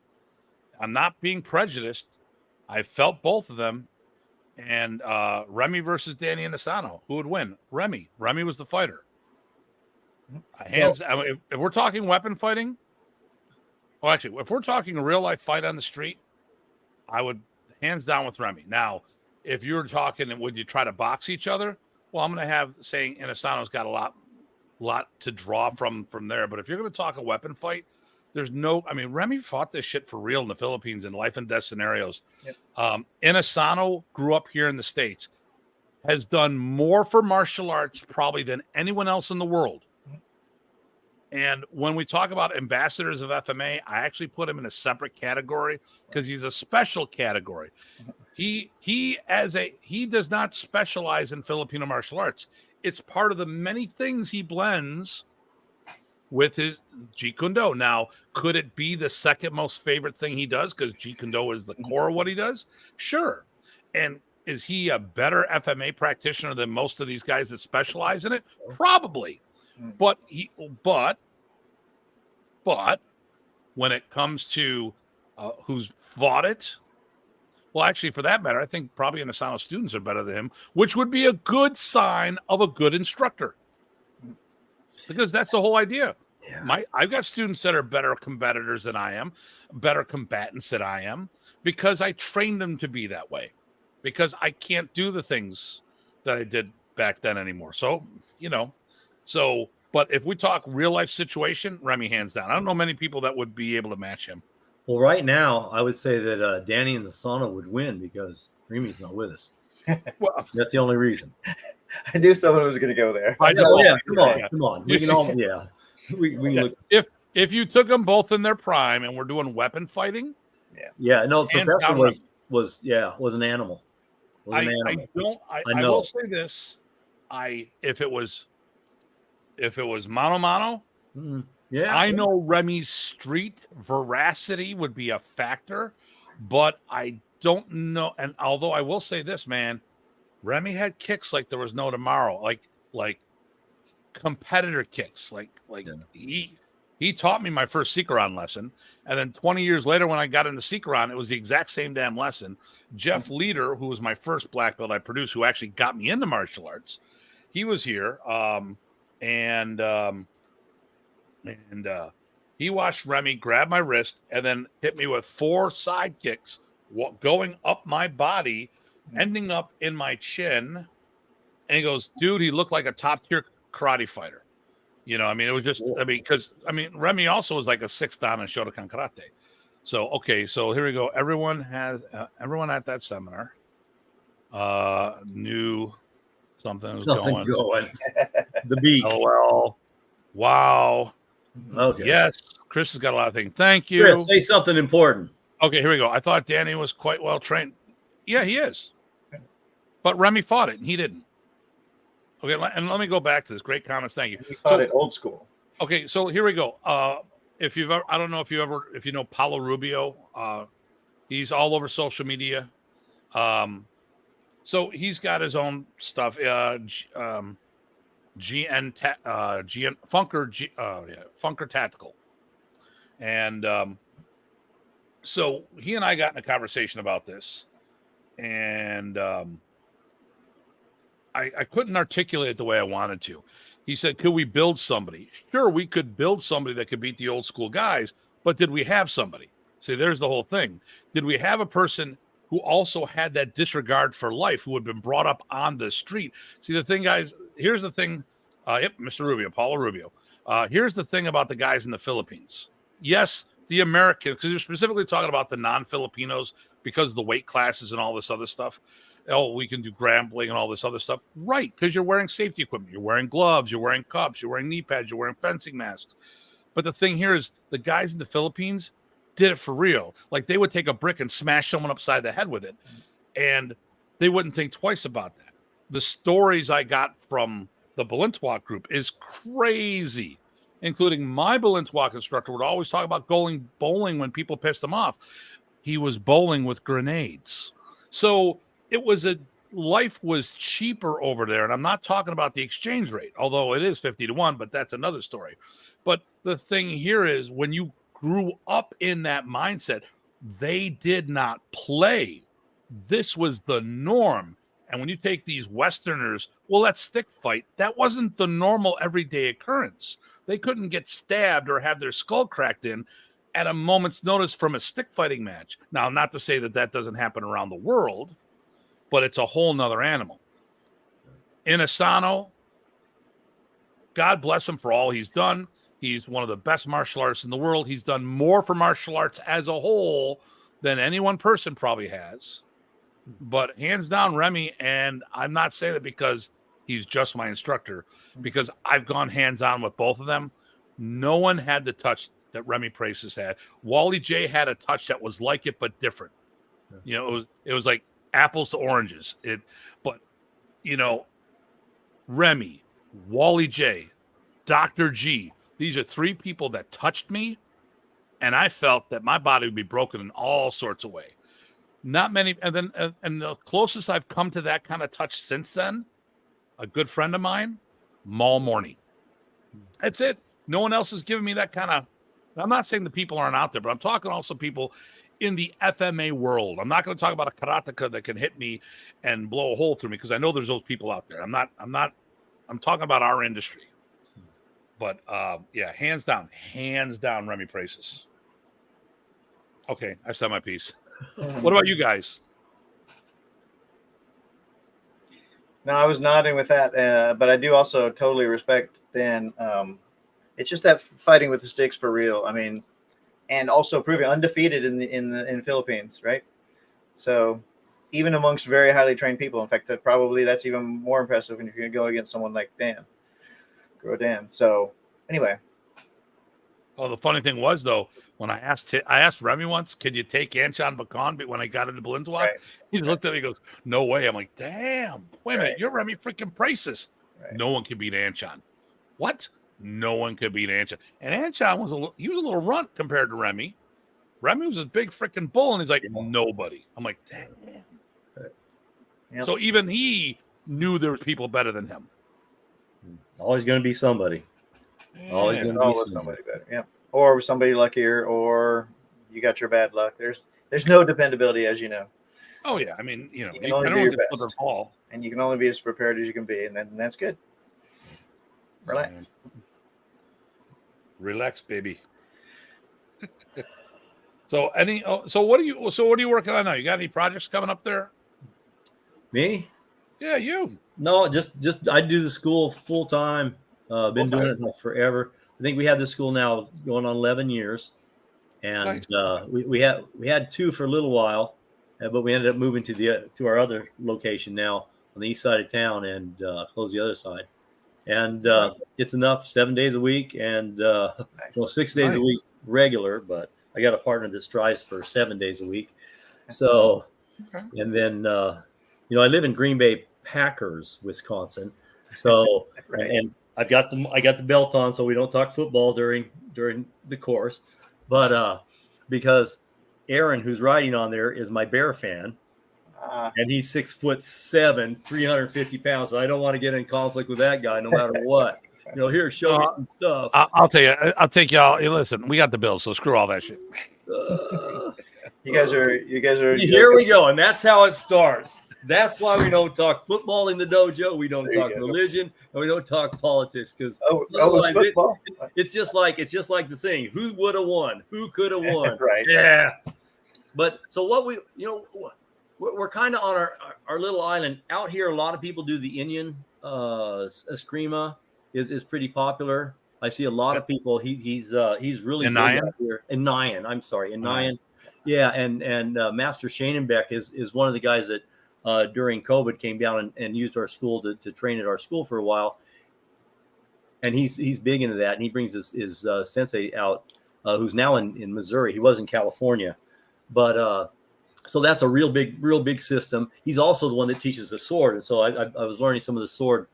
I'm not being prejudiced. I felt both of them. And Remy versus Danny Inosanto. Who would win? Remy. Remy was the fighter. If we're talking weapon fighting, well, actually, if we're talking a real life fight on the street, I would hands down with Remy. Now, if you're talking, would you try to box each other? Well, I'm going to have saying Inosanto's got a lot to draw from there. But if you're going to talk a weapon fight, there's no, I mean, Remy fought this shit for real in the Philippines in life and death scenarios.
Yep.
Inosanto grew up here in the States, has done more for martial arts probably than anyone else in the world. And when we talk about ambassadors of FMA, I actually put him in a separate category because he's a special category. He does not specialize in Filipino martial arts. It's part of the many things he blends with his Jeet Kune Do. Now, could it be the second most favorite thing he does because Jeet Kune Do is the core of what he does? Sure. And is he a better FMA practitioner than most of these guys that specialize in it? Probably. But when it comes to who's fought it, well, actually, for that matter, I think probably Inosanto students are better than him, which would be a good sign of a good instructor. Because that's the whole idea. Yeah. I've got students that are better competitors than I am, better combatants than I am, because I trained them to be that way. Because I can't do the things that I did back then anymore. So, but if we talk real life situation, Remy hands down. I don't know many people that would be able to match him.
Well, right now, I would say that Danny and the sauna would win because Remy's not with us.
Well,
that's the only reason.
I knew someone was going to go there.
I know. Yeah, come on. We can all. Yeah, we can look.
If you took them both in their prime and we're doing weapon fighting,
yeah. No, Professor was an animal.
I will say this: if it was mano a mano, I know Remy's street veracity would be a factor, but I don't know. And although I will say this, man, Remy had kicks like there was no tomorrow, like competitor kicks, he taught me my first Sikaran lesson, and then 20 years later when I got into Sikaran, it was the exact same damn lesson. Jeff Leader, who was my first black belt I produced, who actually got me into martial arts, he was here, and he watched Remy grab my wrist and then hit me with 4 side kicks, going up my body, ending up in my chin. And he goes, dude, he looked like a top tier karate fighter. It was just, because Remy also was like a 6th dan in Shotokan karate. So, okay, so here we go. Everyone at that seminar knew something was going.
The beat.
LOL. Wow.
Okay.
Yes. Chris has got a lot of things. Thank you.
Chris, say something important.
Okay, here we go. I thought Danny was quite well trained. Yeah, he is. But Remy fought it, and he didn't. Okay, and let me go back to this. Great comments. Thank you.
He fought it old school.
Okay, so here we go. If you've ever, I don't know if you know Paulo Rubio. He's all over social media. So he's got his own stuff. GN Funker Tactical. And so he and I got in a conversation about this, and I couldn't articulate it the way I wanted to. He said, could we build somebody? Sure, we could build somebody that could beat the old school guys, but did we have somebody? See, there's the whole thing. Did we have a person who also had that disregard for life, who had been brought up on the street? See, the thing, guys, here's the thing. Mr. Rubio, Paulo Rubio. Here's the thing about the guys in the Philippines. Yes, the Americans, because you're specifically talking about the non-Filipinos because of the weight classes and all this other stuff. Oh, we can do grappling and all this other stuff. Right, because you're wearing safety equipment. You're wearing gloves. You're wearing cups. You're wearing knee pads. You're wearing fencing masks. But the thing here is the guys in the Philippines did it for real. Like, they would take a brick and smash someone upside the head with it, and they wouldn't think twice about that. The stories I got from the Balintawak group is crazy, including my Balintawak instructor would always talk about going bowling when people pissed him off. He was bowling with grenades. So life was cheaper over there. And I'm not talking about the exchange rate, although it is 50-1, but that's another story. But the thing here is, when you grew up in that mindset, they did not play. This was the norm. And when you take these Westerners, well, that stick fight, that wasn't the normal everyday occurrence. They couldn't get stabbed or have their skull cracked in at a moment's notice from a stick fighting match. Now, not to say that that doesn't happen around the world, but it's a whole nother animal. Inosanto, God bless him for all he's done. He's one of the best martial artists in the world. He's done more for martial arts as a whole than any one person probably has. But hands down, Remy, and I'm not saying that because he's just my instructor, because I've gone hands-on with both of them. No one had the touch that Remy Presas had. Wally J had a touch that was like it, but different. You know, it was like apples to oranges. But you know, Remy, Wally J, Dr. G, these are three people that touched me, and I felt that my body would be broken in all sorts of ways. Not many, and the closest I've come to that kind of touch since then, a good friend of mine, Mal Morney. That's it. No one else has given me that kind of. I'm not saying the people aren't out there, but I'm talking also people in the FMA world. I'm not going to talk about a karateka that can hit me and blow a hole through me, because I know there's those people out there. I'm talking about our industry. But yeah, hands down, Remy Presas. Okay, I said my piece. What about you guys?
No, I was nodding with that, but I do also totally respect Dan. It's just that fighting with the sticks for real. I mean, and also proving undefeated in the Philippines, right? So even amongst very highly trained people, in fact, that's even more impressive if you're going to go against someone like Dan. So anyway.
Oh, the funny thing was, though, when I asked Remy once, could you take Anshan Bakan when I got into Belintuak? Right. He just looked at me and goes, no way. I'm like, damn, wait a minute, you're Remy freaking Presas. Right. No one can beat Anshan. What? No one could beat Anshan. And Anshan was a little runt compared to Remy. Remy was a big freaking bull, and he's like, nobody. I'm like, damn. Right. Yep. So even he knew there was people better than him.
Always going to be somebody.
Always going to be somebody better. Yeah. Or somebody luckier, or you got your bad luck. There's no dependability, as you know.
Oh yeah. I mean, you
can only do your best. And you can only be as prepared as you can be, and that's good. Relax.
Relax, baby. So what are you working on now? You got any projects coming up there?
Me?
Yeah, you.
No, just I do the school full time. Been doing it forever. I think we have this school now going on 11 years, and we had two for a little while, but we ended up moving to our other location now on the east side of town and close the other side. And it's enough 7 days a week and 6 days a week regular, but I got a partner that strives for 7 days a week. So, and then I live in Green Bay, Packers, Wisconsin. So and I got the belt on, so we don't talk football during the course, but because Aaron, who's riding on there, is my Bear fan. And he's 6'7", 350 pounds. So I don't want to get in conflict with that guy, no matter what. Here, show me some stuff.
I'll tell you. I'll take y'all. Hey, listen, we got the Bills, so screw all that shit.
You guys are.
Here we go, and that's how it starts. That's why we don't talk football in the dojo. We don't talk religion, and we don't talk politics because it's just like the thing. Who would have won? Who could have won?
Right.
Yeah. But so what we're kind of on our little island out here. A lot of people do the Indian eskrima is pretty popular. I see a lot of people. He's really good out here. In Nyan, I'm sorry, in Nyan. Yeah, and Master Shanenbeck is one of the guys that during COVID came down and used our school to train at our school for a while. And he's big into that, and he brings his sensei out, who's now in Missouri. He was in California, but. So that's a real big system. He's also the one that teaches the sword. And so I was learning some of the sword,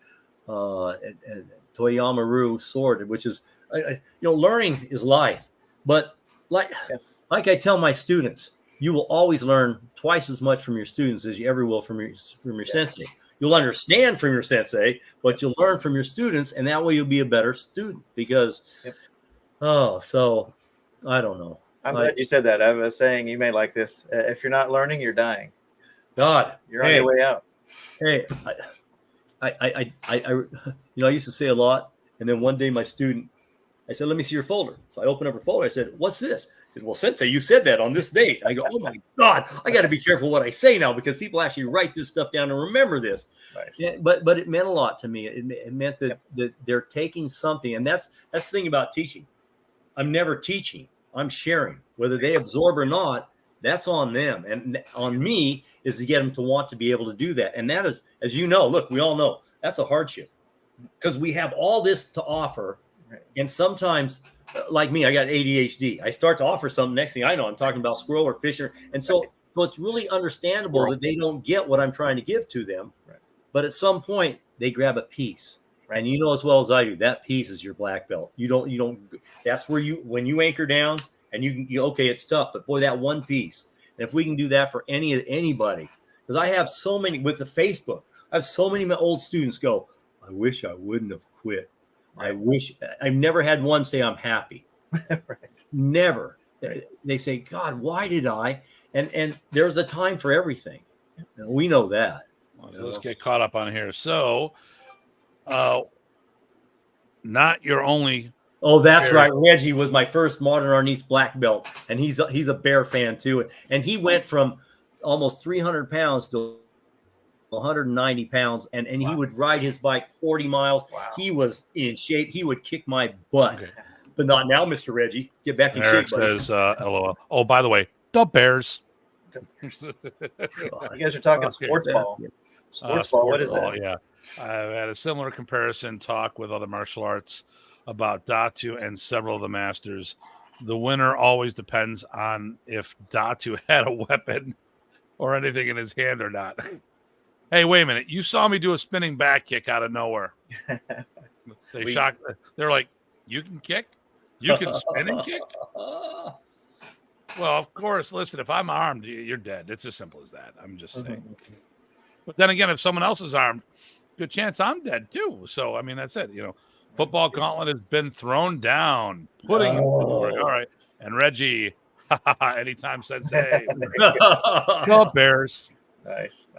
and Toyamaru sword, which is, learning is life. But like I tell my students, you will always learn twice as much from your students as you ever will from your sensei. You'll understand from your sensei, but you'll learn from your students, and that way you'll be a better student because, so I don't know.
I'm glad you said that. I was saying you may like this. If you're not learning, you're dying.
God,
you're on your way out.
Hey, I used to say a lot, and then one day my student, I said, "Let me see your folder." So I opened up her folder. I said, "What's this?" Well, Sensei, you said that on this date. I go, oh my God, I got to be careful what I say now because people actually write this stuff down and remember this.
Nice.
Yeah, but it meant a lot to me. It meant that, that they're taking something, and that's the thing about teaching. I'm never teaching. I'm sharing. Whether they absorb or not, that's on them. And on me is to get them to want to be able to do that. And that is, as you know, look, we all know that's a hardship because we have all this to offer.
Right.
And sometimes, like me, I got ADHD. I start to offer something. Next thing I know, I'm talking about squirrel or fish. And so it's really understandable that they don't get what I'm trying to give to them.
Right.
But at some point, they grab a piece. Right. And you know as well as I do, that piece is your black belt. You don't. That's where when you anchor down and you okay, it's tough, but boy, that one piece. And if we can do that for anybody, because I have so many with the Facebook, I have so many of my old students go, I wish I wouldn't have quit. I wish I've never had one say I'm happy.
Right.
Never. They say, God, why did I? And there's a time for everything. And we know that.
Well, so let's get caught up on here. So, not your only.
Oh, that's right. Reggie was my first modern arnis black belt, and he's a bear fan too. And he went from almost 300 pounds to 190 pounds, and he would ride his bike 40 miles.
Wow.
He was in shape. He would kick my butt.
Okay.
But not now, Mr. Reggie. Get back in
Eric
shape, buddy.
says, LOL. Oh, by the way, the Bears.
You guys are talking sports ball. Sports ball. What is that?
Yeah. I've had a similar comparison talk with other martial arts about Datu and several of the masters. The winner always depends on if Datu had a weapon or anything in his hand or not. Hey, wait a minute. You saw me do a spinning back kick out of nowhere. They shocked. They're like, you can kick? You can spin and kick? Well, of course, listen, if I'm armed, you're dead. It's as simple as that. I'm just saying. But then again, if someone else is armed, good chance I'm dead too. So, I mean, that's it. Football gauntlet has been thrown down. All right. And Reggie, anytime Sensei. Go Bears.
Nice.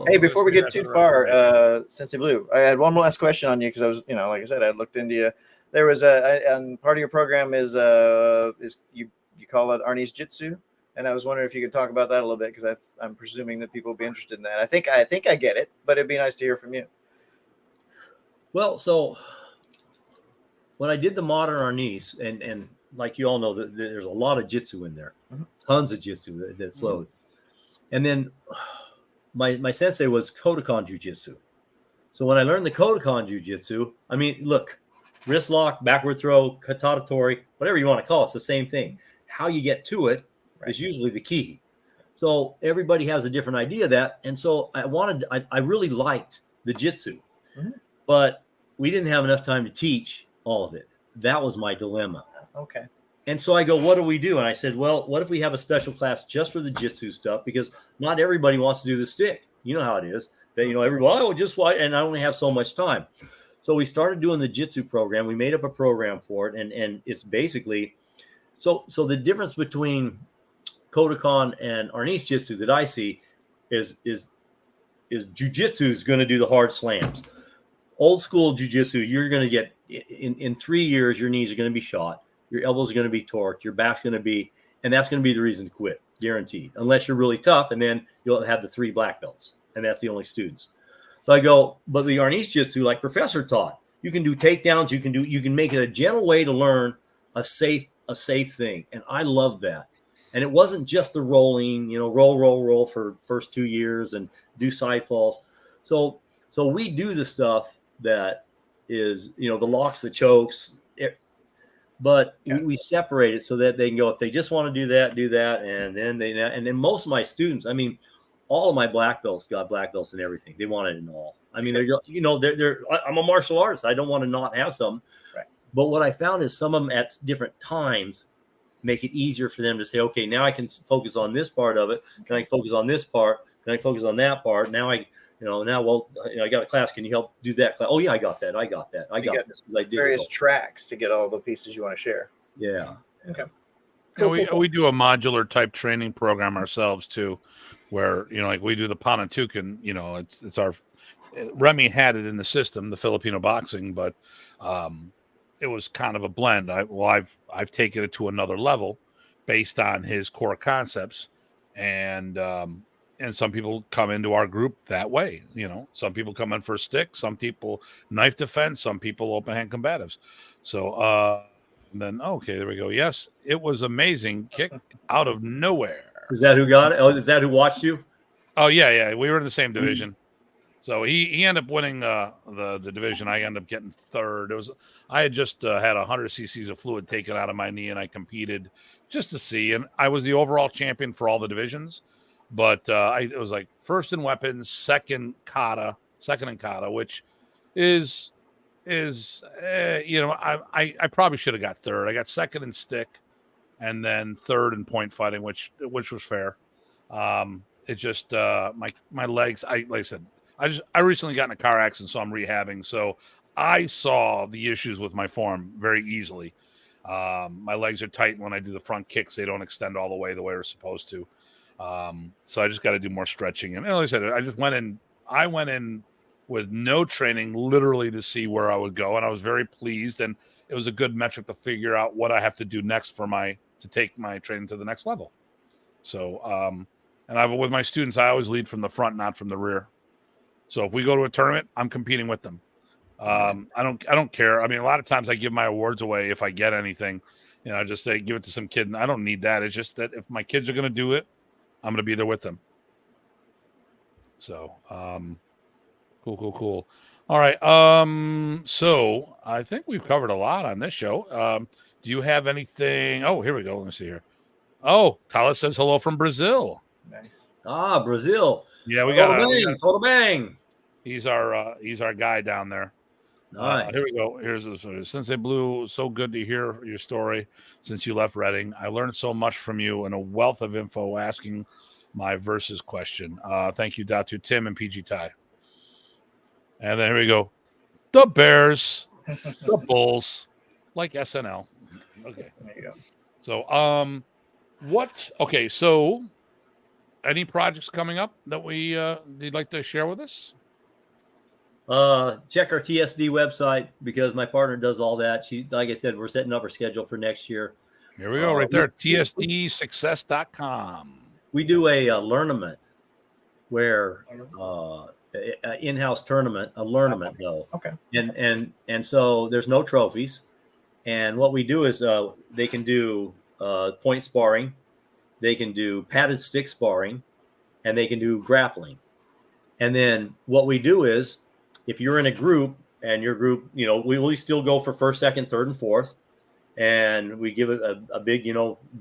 Hey, before we get too far, Sensei Blue, I had one last question on you because I was, like I said, I looked into you. There was and part of your program is you call it Arnis Jitsu, and I was wondering if you could talk about that a little bit because I'm presuming that people will be interested in that. I think I get it, but it'd be nice to hear from you.
Well, so when I did the modern Arnis, and like you all know, there's a lot of jitsu in there, tons of jitsu that flowed, and then my sensei was Kodokan Jiu-Jitsu. So when I learned the Kodokan Jiu-Jitsu, I mean, look, wrist lock, backward throw, katatatori, whatever you want to call it, it's the same thing. How you get to it is usually the key. So everybody has a different idea of that. And so I really liked the jitsu, but we didn't have enough time to teach all of it. That was my dilemma.
Okay.
And so I go, what do we do? And I said, well, what if we have a special class just for the jitsu stuff? Because not everybody wants to do the stick. You know how it is. That, everybody, just why? And I only have so much time. So we started doing the jitsu program. We made up a program for it. And it's basically, so the difference between Kodokan and Arnis Jitsu that I see is jiu-jitsu is going to do the hard slams. Old school jiu-jitsu, you're going to get, in 3 years, your knees are going to be shot. Your elbows are going to be torqued. Your back's going to be, and that's going to be the reason to quit, guaranteed. Unless you're really tough, and then you'll have the 3 black belts, and that's the only students. So I go, but the Arnis Jitsu, like Professor taught, you can do takedowns. You can make it a gentle way to learn a safe thing, and I love that. And it wasn't just the rolling, roll for first 2 years and do side falls. So we do the stuff that is, the locks, the chokes. But we separate it so that they can go, if they just want to do that. And then most of my students, I mean, all of my black belts got black belts and everything. They want it in all. I mean, I'm a martial artist. I don't want to not have some. Right. But what I found is some of them at different times make it easier for them to say, okay, now I can focus on this part of it. Then I can focus on this part. Then I can focus on that part. Now I got a class. Can you help do that class? Oh yeah, I got that. I got this. I did
various tracks to get all the pieces you want to share.
Yeah.
Okay.
Cool. We do a modular type training program ourselves too, where like we do the Panantukan. It's our Remy had it in the system, the Filipino boxing, but it was kind of a blend. I've taken it to another level, based on his core concepts, and some people come into our group that way. Some people come in for a stick, some people knife defense, some people open hand combatives. So and then okay, there we go. Yes, it was amazing. Kick out of nowhere.
Is that who got it? Oh, is that who watched you?
Oh yeah, we were in the same division. So he ended up winning the division. I ended up getting third. I had just had 100 cc's of fluid taken out of my knee, and I competed just to see. And I was the overall champion for all the divisions, but it was like first in weapons, second in kata, which is I probably should have got third. I got second in stick, and then third in point fighting, which was fair. It just my legs. Like I said, I recently got in a car accident, so I'm rehabbing. So I saw the issues with my form very easily. My legs are tight, and when I do the front kicks, they don't extend all the way they're supposed to. So I just got to do more stretching. And like I said, I went in with no training, literally to see where I would go, and I was very pleased. And it was a good metric to figure out what I have to do next to take my training to the next level. So, and with my students, I always lead from the front, not from the rear. So if we go to a tournament, I'm competing with them. I don't care. I mean, a lot of times I give my awards away if I get anything. I just say give it to some kid, and I don't need that. It's just that if my kids are going to do it, I'm going to be there with them. So, cool. All right. So I think we've covered a lot on this show. Do you have anything? Oh, here we go. Let me see here. Oh, Talis says hello from Brazil.
Nice.
Brazil.
Yeah, we got
total bang.
He's our guy down there.
Nice.
Here we go. Here's this. Sensei Blue, so good to hear your story since you left Reading. I learned so much from you and a wealth of info asking my versus question. Thank you, Datu Tim and PG Ty. And then here we go. The Bears, the Bulls, like SNL. Okay.
There you go.
So, so any projects coming up that you'd like to share with us?
Check our TSD website because my partner does all that. Like I said, we're setting up our schedule for next year.
Here we go, right there. TSDsuccess.com.
We do a learnament where in-house tournament, a learnament though.
Okay.
And so there's no trophies. And what we do is they can do point sparring, they can do padded stick sparring, and they can do grappling. And then what we do is, if you're in a group and your group, we still go for first, second, third, and fourth. And we give it a big,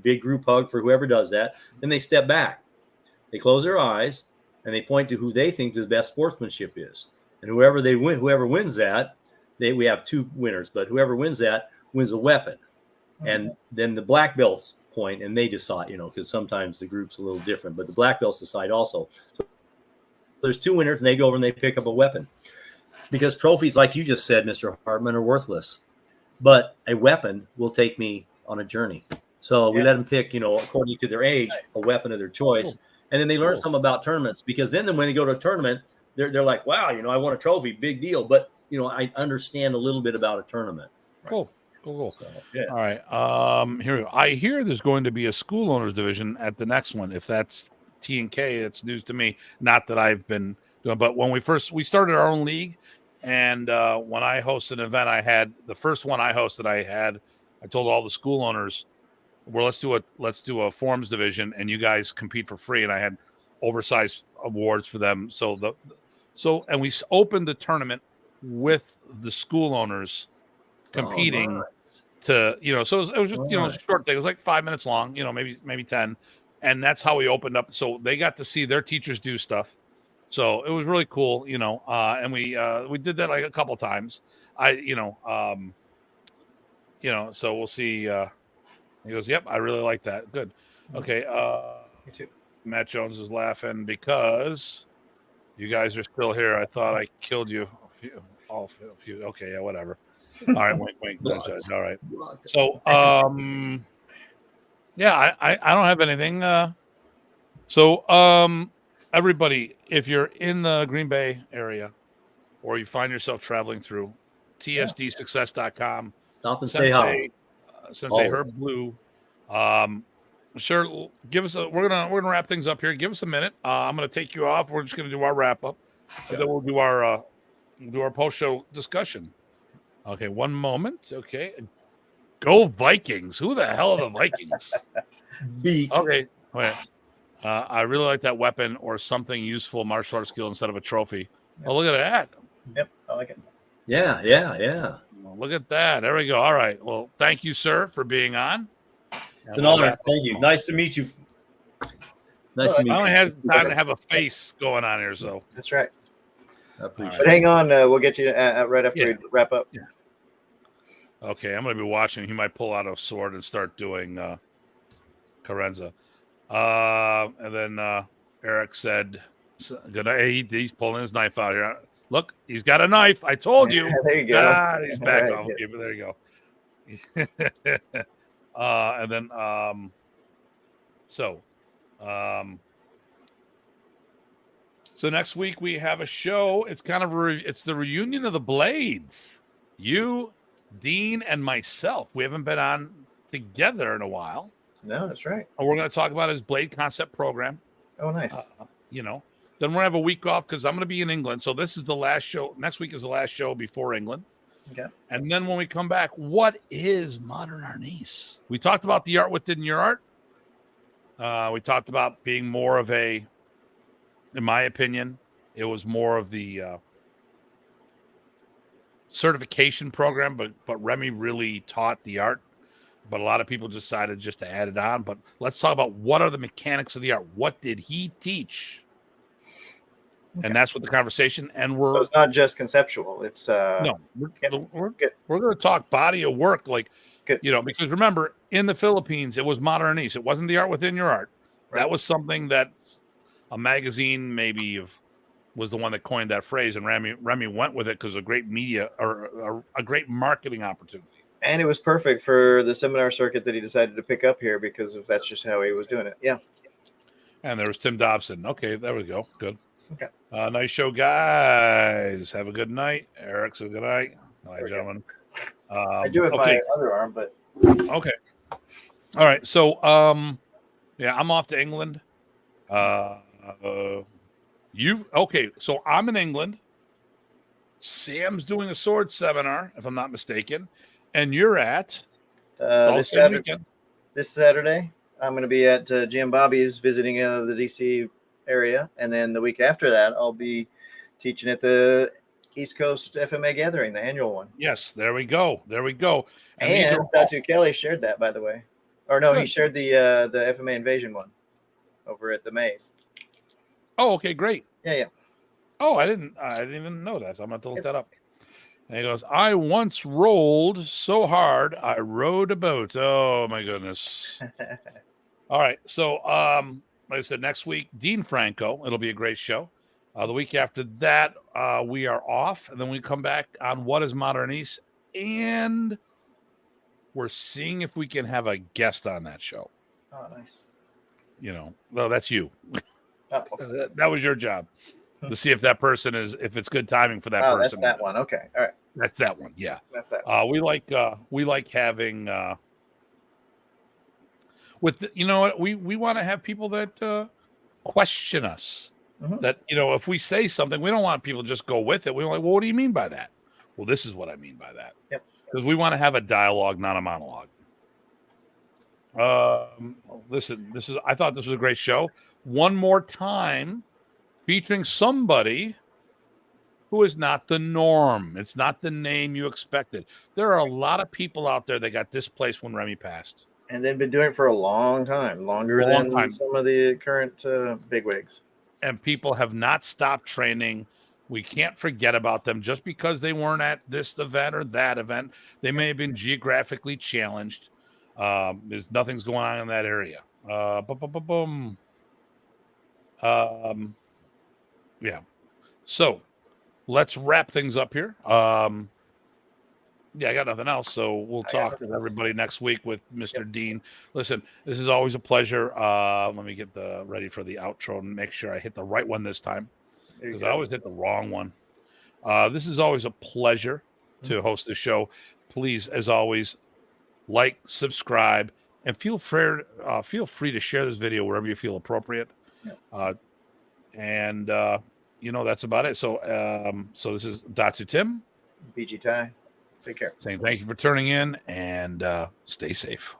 big group hug for whoever does that. Then they step back. They close their eyes and they point to who they think the best sportsmanship is. And whoever wins that, we have two winners, but whoever wins that wins a weapon. Mm-hmm. And then the black belts point and they decide, because sometimes the group's a little different, but the black belts decide also. So there's two winners and they go over and they pick up a weapon. Because trophies, like you just said, Mr. Hartman, are worthless. But a weapon will take me on a journey. So we let them pick, according to their age, a weapon of their choice. Cool. And then they learn some about tournaments. Because then when they go to a tournament, they're like, wow, I won a trophy, big deal. But, I understand a little bit about a tournament.
Cool. So, yeah. All right. Here we go. I hear there's going to be a school owners division at the next one. If that's T&K, it's news to me. Not that I've been doing, but when we started our own league, and when I hosted an event, I told all the school owners, well, let's do a forms division, and you guys compete for free. And I had oversized awards for them. And we opened the tournament with the school owners competing so it was just a short thing. It was like 5 minutes long, maybe 10, and that's how we opened up. So they got to see their teachers do stuff. So it was really cool, and we did that like a couple of times. So we'll see. He goes, yep, I really like that. Good. Okay.
Me too.
Matt Jones is laughing because you guys are still here. I thought I killed you. A few. Okay. Yeah, whatever. All right. Wink. All right. So, yeah, I don't have anything. Everybody, if you're in the Green Bay area or you find yourself traveling through, TSDsuccess.com.
Stop and say hi.
Sensei Herb Blue. Sure. Give us a. We're gonna wrap things up here. Give us a minute. I'm gonna take you off. We're just gonna do our wrap up, and then we'll do our post show discussion. Okay, one moment. Okay, go Vikings. Who the hell are the Vikings?
Beak.
Okay, wait. I really like that weapon or something useful martial arts skill instead of a trophy. Oh, look at that.
Yep, I like it.
Yeah.
Well, look at that. There we go. All right. Well, thank you, sir, for being on.
It's an honor. Thank you. Nice to meet you. Nice to meet you.
I only had time to have a face going on here, so
That's right.
I appreciate
But hang on, we'll get you right after we wrap up.
Yeah. Okay, I'm going to be watching. He might pull out a sword and start doing Carenza. And then Eric said, "Good night." He's pulling his knife out here. Look, he's got a knife. I told you.
There you go.
He's back
Right,
off.
yeah.
Okay, but there you go. And then so next week we have a show. It's kind of it's the reunion of the Blades. You, Dean, and myself. We haven't been on together in a while.
No, that's right.
And we're going to talk about his Blade concept program.
Oh, nice.
Then we'll have a week off because I'm going to be in England. So this is the last show. Next week is the last show before England.
Okay.
And then when we come back, what is modern Arnis? We talked about the art within your art. We talked about being more of a, in my opinion, it was more of the certification program, but Remy really taught the art. But a lot of people decided just to add it on. But let's talk about what are the mechanics of the art. What did he teach? Okay. And that's what the conversation. And
so it's not just conceptual. It's
no. We're going to talk body of work, like because remember in the Philippines it was modern Arnis. It wasn't the art within your art. Right. That was something that a magazine maybe was the one that coined that phrase, and Remy went with it because a great media or a great marketing opportunity.
And it was perfect for the seminar circuit that he decided to pick up here because of that's just how he was doing it. Yeah.
And there was Tim Dobson. Okay, there we go. Good.
Okay.
Nice show, guys. Have a good night. Eric's a good night. All right, gentlemen.
I do have my other arm, but
okay. All right. So I'm off to England. So I'm in England. Sam's doing a sword seminar, if I'm not mistaken. And you're at
this Saturday. I'm going to be at Jim Bobby's visiting the DC area, and then the week after that, I'll be teaching at the East Coast FMA Gathering, the annual one.
Yes, there we go.
And Dr. Kelly shared that, by the way, or no, he shared the FMA Invasion one over at the Maze.
Oh, okay, great.
Yeah.
Oh, I didn't even know that. So I'm going to look that up. And he goes, I once rolled so hard I rowed a boat. Oh my goodness. All right. So like I said, next week, Dean Franco. It'll be a great show. The week after that, we are off, and then we come back on What is Modern Arnis, and we're seeing if we can have a guest on that show.
Oh, nice.
Well, that's you.
Oh, okay.
That was your job. To see if that person if it's good timing for that person.
Oh, that's that one. Okay. All right.
That's that one. Yeah.
That's that one.
We like having we want to have people that question us. Mm-hmm. That, if we say something, we don't want people to just go with it. We're like, well, what do you mean by that? Well, this is what I mean by that.
Yep.
Because we want to have a dialogue, not a monologue. Listen, I thought this was a great show. One more time, featuring somebody who is not the norm. It's not the name you expected. There are a lot of people out there that got displaced when Remy passed.
And they've been doing it for a long time, longer than some of the current bigwigs.
And people have not stopped training. We can't forget about them just because they weren't at this event or that event. They may have been geographically challenged. Nothing's going on in that area. Yeah. So let's wrap things up here. I got nothing else. So we'll talk to everybody next week with Mr. Dean. Listen, this is always a pleasure. Let me get ready for the outro and make sure I hit the right one this time, because I always hit the wrong one. This is always a pleasure to host the show. Please, as always, like, subscribe, and feel free to share this video wherever you feel appropriate.
Yeah.
And that's about it. So so this is Dr. Tim,
BG Ty, take care.
saying thank you for tuning in, and stay safe.